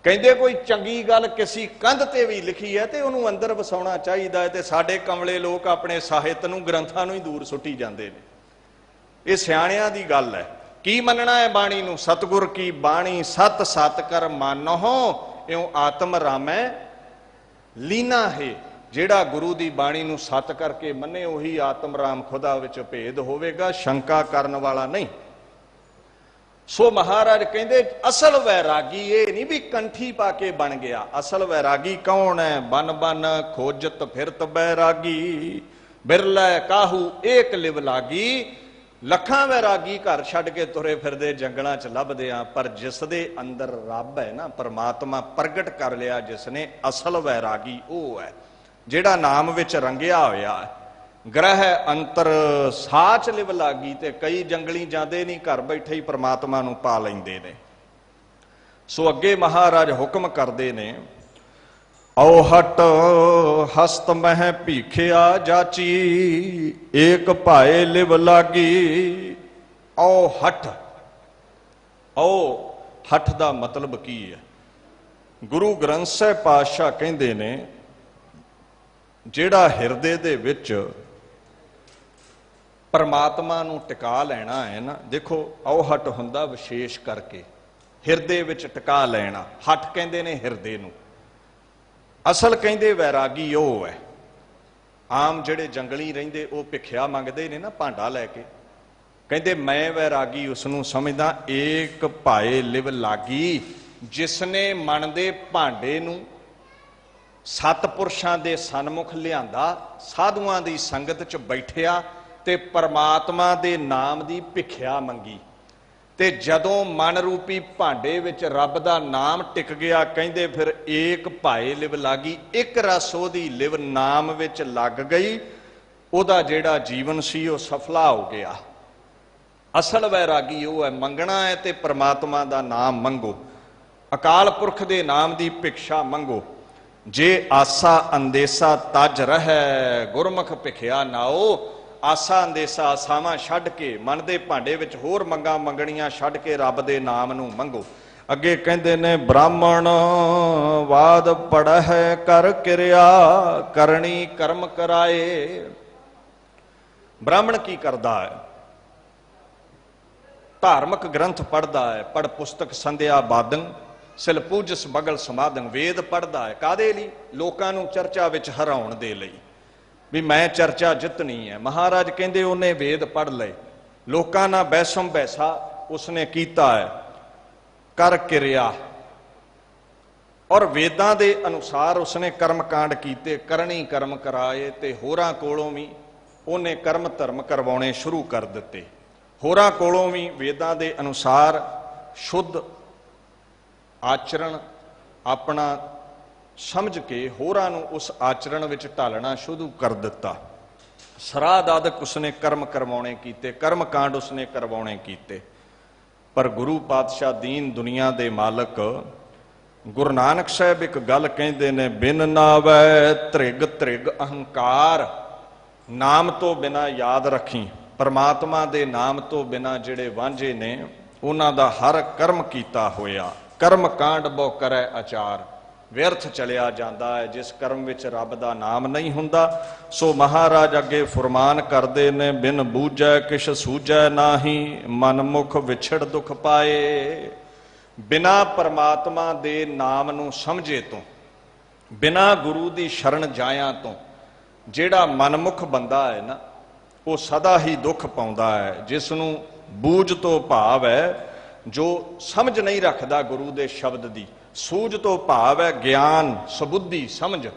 कहते कोई चंगी गल किसी कंध ते भी लिखी है तो उन्होंने अंदर वसाउणा चाहिए है। तो साडे कमले लोग अपने साहित्य नूं ग्रंथां नूं ही दूर सुट्टी जांदे ने। ये सियाणियां दी गल है। की मनना है बाणी नूं? सतगुर की बाणी सत सत कर मानो इउं आत्म रामै लीना है। जेड़ा गुरु की बाणी नूं सत करके मने उही आत्म राम खुदा विच भेद होवेगा, शंका करन वाला नहीं। सो महाराज कहंदे असल वैरागी ये नहीं भी कंठी पाके बन गया। असल वैरागी कौन है? बन बन खोजत फिरत बैरागी, बिरलै काहू एक लिव लागी। लखां वैरागी घर छड्ड के तुरे फिरदे जंगलां च लभदे आ, पर जिस दे अंदर रब है ना, परमात्मा प्रगट कर लिया जिसने, असल वैरागी वो है जेड़ा नाम विच रंगिया होया है। ग्रह अंतर साच लिव लागी, ते कई जंगली जाते नहीं, घर बैठे ही परमात्मा नूं पा लैंदे ने। सो अगे महाराज हुक्म करते ने, औ हट हस्त मह भीखिया जाची, एक भाए लिव लागी। औ हट, औ हट दा मतलब की है? गुरु ग्रंथ साहिब पातशाह कहंदे ने ਜਿਹੜਾ ਹਿਰਦੇ ਦੇ ਵਿੱਚ परमात्मा नूं टिका लेना है ना। देखो औ हट हुंदा विशेष करके ਹਿਰਦੇ ਵਿੱਚ टिका लेना। हट कहंदे ने ਹਿਰਦੇ ਨੂੰ, असल कहंदे वैरागी ਉਹ है। आम ਜਿਹੜੇ जंगली ਰਹਿੰਦੇ ਉਹ ਭਿੱਖਿਆ ਮੰਗਦੇ ਨੇ ਨਾ ਭਾਂਡਾ ਲੈ ਕੇ, ਕਹਿੰਦੇ मैं वैरागी उसनूं समझदा एक भाए लिव लागी, जिसने मन दे भांडे नूं सतपुरुषां दे सन्मुख लिआंदा, साधुआं दी संगत च बैठिया ते परमात्मा दे नाम दी भिखिया मंगी। ਤੇ ਜਦੋਂ ਮਨ ਰੂਪੀ ਭਾਂਡੇ ਵਿੱਚ ਰੱਬ ਦਾ ਨਾਮ ਟਿਕ ਗਿਆ, ਕਹਿੰਦੇ ਫਿਰ ਏਕ ਭਾਏ ਲਿਵ ਲਾਗੀ, ਇੱਕ ਰਸ ਉਹਦੀ ਲਿਵ ਨਾਮ ਵਿੱਚ ਲੱਗ ਗਈ, ਉਹਦਾ ਜਿਹੜਾ ਜੀਵਨ ਸੀ ਉਹ ਸਫਲਾ ਹੋ ਗਿਆ। ਅਸਲ ਵੈਰਾਗੀ ਉਹ ਹੈ, ਮੰਗਣਾ ਹੈ ਤੇ ਪ੍ਰਮਾਤਮਾ ਦਾ ਨਾਮ ਮੰਗੋ, ਅਕਾਲ ਪੁਰਖ ਦੇ ਨਾਮ ਦੀ ਭਿਕਸ਼ਾ ਮੰਗੋ। ਜੇ ਆਸਾ ਅੰਦੇਸਾ ਤਜ ਰਹਿ, ਗੁਰਮੁਖ ਭਿਖਿਆ ਨਾਓ। ਆਸਾ ਅੰਦੇਸਾ, ਆਸਾਵਾਂ ਛੱਡ ਕੇ, ਮਨ ਦੇ ਭਾਂਡੇ ਵਿੱਚ ਹੋਰ ਮੰਗਾਂ ਮੰਗਣੀਆਂ ਛੱਡ ਕੇ ਰੱਬ ਦੇ ਨਾਮ ਨੂੰ ਮੰਗੋ। ਅੱਗੇ ਕਹਿੰਦੇ ਨੇ ਬ੍ਰਾਹਮਣ ਵਾਦ ਪੜ੍ਹੈ ਕਰ ਕਿਰਿਆ, ਕਰਨੀ ਕਰਮ ਕਰਾਏ। ਬ੍ਰਾਹਮਣ ਕੀ ਕਰਦਾ ਹੈ? ਧਾਰਮਿਕ ਗ੍ਰੰਥ ਪੜ੍ਹਦਾ ਹੈ, ਪੜ੍ਹ ਪੁਸਤਕ ਸੰਧਿਆ ਬਾਦਨ ਸਿਲ ਪੂਜਸ ਬਗਲ ਸਮਾਧਨ। ਵੇਦ ਪੜ੍ਹਦਾ ਹੈ ਕਾਹਦੇ ਲਈ? ਲੋਕਾਂ ਨੂੰ ਚਰਚਾ ਵਿੱਚ ਹਰਾਉਣ ਦੇ ਲਈ, ਵੀ ਮੈਂ ਚਰਚਾ ਜਿੱਤਣੀ ਹੈ। ਮਹਾਰਾਜ ਕਹਿੰਦੇ ਉਹਨੇ ਵੇਦ ਪੜ੍ਹ ਲਏ, ਲੋਕਾਂ ਨਾਲ ਬੈਸਮ ਬੈਸਾ ਉਸਨੇ ਕੀਤਾ ਹੈ, ਕਰ ਕਿਰਿਆ, ਔਰ ਵੇਦਾਂ ਦੇ ਅਨੁਸਾਰ ਉਸਨੇ ਕਰਮ ਕਾਂਡ ਕੀਤੇ, ਕਰਨੀ ਕਰਮ ਕਰਾਏ। ਤੇ ਹੋਰਾਂ ਕੋਲੋਂ ਵੀ ਉਹਨੇ ਕਰਮ ਧਰਮ ਕਰਵਾਉਣੇ ਸ਼ੁਰੂ ਕਰ ਦਿੱਤੇ। ਹੋਰਾਂ ਕੋਲੋਂ ਵੀ ਵੇਦਾਂ ਦੇ ਅਨੁਸਾਰ ਸ਼ੁੱਧ ਆਚਰਣ ਆਪਣਾ ਸਮਝ ਕੇ ਹੋਰਾਂ ਨੂੰ ਉਸ ਆਚਰਣ ਵਿੱਚ ਢਾਲਣਾ ਸ਼ੁਰੂ ਕਰ ਦਿੱਤਾ। ਸਰਾਧ ਆਦਿਕ ਉਸਨੇ ਕਰਮ ਕਰਵਾਉਣੇ ਕੀਤੇ, ਕਰਮ ਕਾਂਡ ਉਸਨੇ ਕਰਵਾਉਣੇ ਕੀਤੇ। ਪਰ ਗੁਰੂ ਪਾਤਸ਼ਾਹ ਦੀਨ ਦੁਨੀਆ ਦੇ ਮਾਲਕ ਗੁਰੂ ਨਾਨਕ ਸਾਹਿਬ ਇੱਕ ਗੱਲ ਕਹਿੰਦੇ ਨੇ, ਬਿਨ ਨਾਵੈ ਧ੍ਰਿਗ ਧ੍ਰਿਗ ਅਹੰਕਾਰ। ਨਾਮ ਤੋਂ ਬਿਨਾਂ ਯਾਦ ਰੱਖੀ, ਪਰਮਾਤਮਾ ਦੇ ਨਾਮ ਤੋਂ ਬਿਨਾਂ ਜਿਹੜੇ ਵਾਂਝੇ ਨੇ ਉਹਨਾਂ ਦਾ ਹਰ ਕਰਮ ਕੀਤਾ ਹੋਇਆ ਕਰਮ ਕਾਂਡ ਬਹੁ ਕਰੈ ਆਚਾਰ, ਵਿਅਰਥ ਚਲਿਆ ਜਾਂਦਾ ਹੈ ਜਿਸ ਕਰਮ ਵਿੱਚ ਰੱਬ ਦਾ ਨਾਮ ਨਹੀਂ ਹੁੰਦਾ। ਸੋ ਮਹਾਰਾਜ ਅੱਗੇ ਫੁਰਮਾਨ ਕਰਦੇ ਨੇ, ਬਿਨ ਬੂਝੈ ਕਿਛ ਸੂਝੈ ਨਾਹੀ, ਮਨ ਮੁਖ ਵਿਛੜ ਦੁਖ ਪਾਏ। ਬਿਨਾਂ ਪਰਮਾਤਮਾ ਦੇ ਨਾਮ ਨੂੰ ਸਮਝੇ ਤੋਂ, ਬਿਨਾਂ ਗੁਰੂ ਦੀ ਸ਼ਰਨ ਜਾਇਆਂ ਤੋਂ ਜਿਹੜਾ ਮਨਮੁਖ ਬੰਦਾ ਹੈ ਨਾ, ਉਹ ਸਦਾ ਹੀ ਦੁੱਖ ਪਾਉਂਦਾ ਹੈ। ਜਿਸ ਨੂੰ ਬੂਝ ਤੋਂ ਭਾਵ ਹੈ ਜੋ ਸਮਝ ਨਹੀਂ ਰੱਖਦਾ ਗੁਰੂ ਦੇ ਸ਼ਬਦ ਦੀ, ਸੂਝ ਤੋਂ ਭਾਵ ਹੈ ਗਿਆਨ ਸਬੁੱਧੀ ਸਮਝ।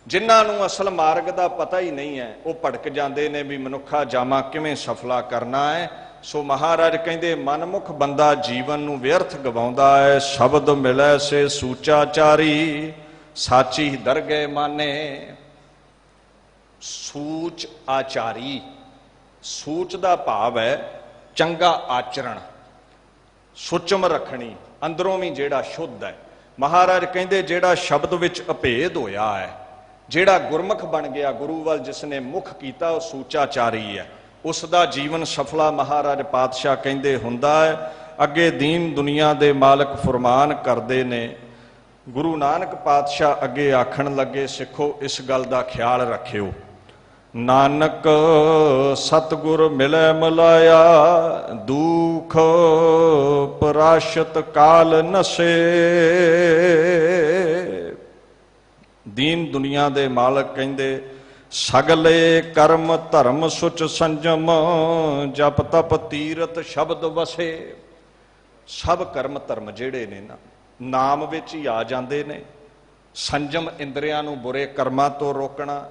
ਜਿਨ੍ਹਾਂ ਨੂੰ ਅਸਲ ਮਾਰਗ ਦਾ ਪਤਾ ਹੀ ਨਹੀਂ ਹੈ ਉਹ ਭਟਕ ਜਾਂਦੇ ਨੇ ਵੀ ਮਨੁੱਖਾ ਜਾਮਾ ਕਿਵੇਂ ਸਫਲਾ ਕਰਨਾ ਹੈ। ਸੋ ਮਹਾਰਾਜ ਕਹਿੰਦੇ ਮਨਮੁਖ ਬੰਦਾ ਜੀਵਨ ਨੂੰ ਵਿਅਰਥ ਗਵਾਉਂਦਾ ਹੈ। ਸ਼ਬਦ ਮਿਲੈ ਸੇ ਸੂਚਾਚਾਰੀ, ਸਾਚੀ ਦਰਗਹਿ ਮਾਨੇ। ਸੂਚ ਆਚਾਰੀ, ਸੂਚ ਦਾ ਭਾਵ ਹੈ ਚੰਗਾ ਆਚਰਣ, ਸੁਚਮ ਰੱਖਣੀ, ਅੰਦਰੋਂ ਵੀ ਜਿਹੜਾ ਸ਼ੁੱਧ ਹੈ। ਮਹਾਰਾਜ ਕਹਿੰਦੇ ਜਿਹੜਾ ਸ਼ਬਦ ਵਿੱਚ ਅਭੇਦ ਹੋਇਆ ਹੈ, ਜਿਹੜਾ ਗੁਰਮੁਖ ਬਣ ਗਿਆ, ਗੁਰੂ ਵੱਲ ਜਿਸ ਨੇ ਮੁਖ ਕੀਤਾ, ਉਹ ਸੂਚਾਚਾਰੀ ਹੈ। ਉਸ ਦਾ ਜੀਵਨ ਸਫਲਾ ਮਹਾਰਾਜ ਪਾਤਸ਼ਾਹ ਕਹਿੰਦੇ ਹੁੰਦਾ ਹੈ। ਅੱਗੇ ਦੀਨ ਦੁਨੀਆ ਦੇ ਮਾਲਕ ਫੁਰਮਾਨ ਕਰਦੇ ਨੇ, ਗੁਰੂ ਨਾਨਕ ਪਾਤਸ਼ਾਹ ਅੱਗੇ ਆਖਣ ਲੱਗੇ, ਸਿੱਖੋ ਇਸ ਗੱਲ ਦਾ ਖਿਆਲ ਰੱਖਿਓ, ਨਾਨਕ ਸਤਿਗੁਰ ਮਿਲੈ ਮਿਲਾਇਆ, ਦੁਖ ਪਰਾਸ਼ਤ ਕਾਲ ਨਸੇ। ਦੀਨ ਦੁਨੀਆ ਦੇ ਮਾਲਕ ਕਹਿੰਦੇ, ਸਗਲੇ ਕਰਮ ਧਰਮ ਸੁਚ ਸੰਜਮ, ਜਪ ਤਪ ਤੀਰਥ ਸ਼ਬਦ ਵਸੇ। ਸਭ ਕਰਮ ਧਰਮ ਜਿਹੜੇ ਨੇ ਨਾ ਨਾਮ ਵਿੱਚ ਹੀ ਆ ਜਾਂਦੇ ਨੇ। ਸੰਜਮ ਇੰਦਰੀਆਂ ਨੂੰ ਬੁਰੇ ਕਰਮਾਂ ਤੋਂ ਰੋਕਣਾ,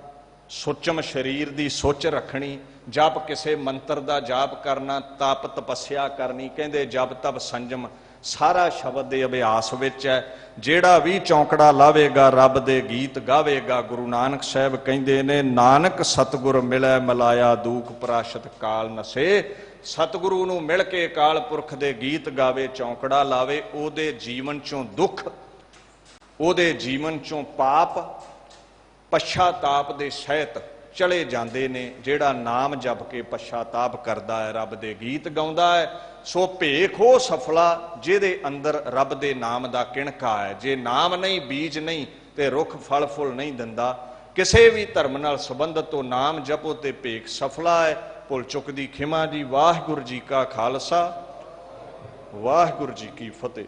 ਸੁਚਮ ਸਰੀਰ ਦੀ ਸੁੱਚ ਰੱਖਣੀ, ਜਪ ਕਿਸੇ ਮੰਤਰ ਦਾ ਜਾਪ ਕਰਨਾ, ਤਪ ਤਪੱਸਿਆ ਕਰਨੀ। ਕਹਿੰਦੇ ਜਪ ਤਪ ਸੰਜਮ ਸਾਰਾ ਸ਼ਬਦ ਦੇ ਅਭਿਆਸ ਵਿੱਚ ਹੈ। ਜਿਹੜਾ ਵੀ ਚੌਂਕੜਾ ਲਾਵੇਗਾ ਰੱਬ ਦੇ ਗੀਤ ਗਾਵੇਗਾ। ਗੁਰੂ ਨਾਨਕ ਸਾਹਿਬ ਕਹਿੰਦੇ ਨੇ, ਨਾਨਕ ਸਤਿਗੁਰ ਮਿਲੈ ਮਿਲਾਇਆ, ਦੁਖ ਪਰਾਸ਼ਤ ਕਾਲ ਨਸੇ। ਸਤਿਗੁਰੂ ਨੂੰ ਮਿਲ ਕੇ ਅਕਾਲ ਪੁਰਖ ਦੇ ਗੀਤ ਗਾਵੇ, ਚੌਂਕੜਾ ਲਾਵੇ, ਉਹਦੇ ਜੀਵਨ ਚੋਂ ਦੁੱਖ, ਉਹਦੇ ਜੀਵਨ ਚੋਂ ਪਾਪ, ਪਛਾਤਾਪ ਦੇ ਸਹਿਤ ਚਲੇ ਜਾਂਦੇ ਨੇ। ਜਿਹੜਾ ਨਾਮ ਜਪ ਕੇ ਪਛਾਤਾਪ ਕਰਦਾ ਹੈ, ਰੱਬ ਦੇ ਗੀਤ ਗਾਉਂਦਾ ਹੈ, ਸੋ ਭੇਖ ਉਹ ਸਫਲਾ ਜਿਹਦੇ ਅੰਦਰ ਰੱਬ ਦੇ ਨਾਮ ਦਾ ਕਿਣਕਾ ਹੈ। ਜੇ ਨਾਮ ਨਹੀਂ, ਬੀਜ ਨਹੀਂ, ਤੇ ਰੁੱਖ ਫਲ ਫੁੱਲ ਨਹੀਂ ਦਿੰਦਾ। ਕਿਸੇ ਵੀ ਧਰਮ ਨਾਲ ਸੰਬੰਧਤ ਹੋ, ਨਾਮ ਜਪੋ ਤੇ ਭੇਖ ਸਫਲਾ ਹੈ। ਭੁੱਲ ਚੁੱਕ ਦੀ ਖਿਮਾ ਜੀ। ਵਾਹਿਗੁਰੂ ਜੀ ਕਾ ਖਾਲਸਾ, ਵਾਹਿਗੁਰੂ ਜੀ ਕੀ ਫਤਿਹ।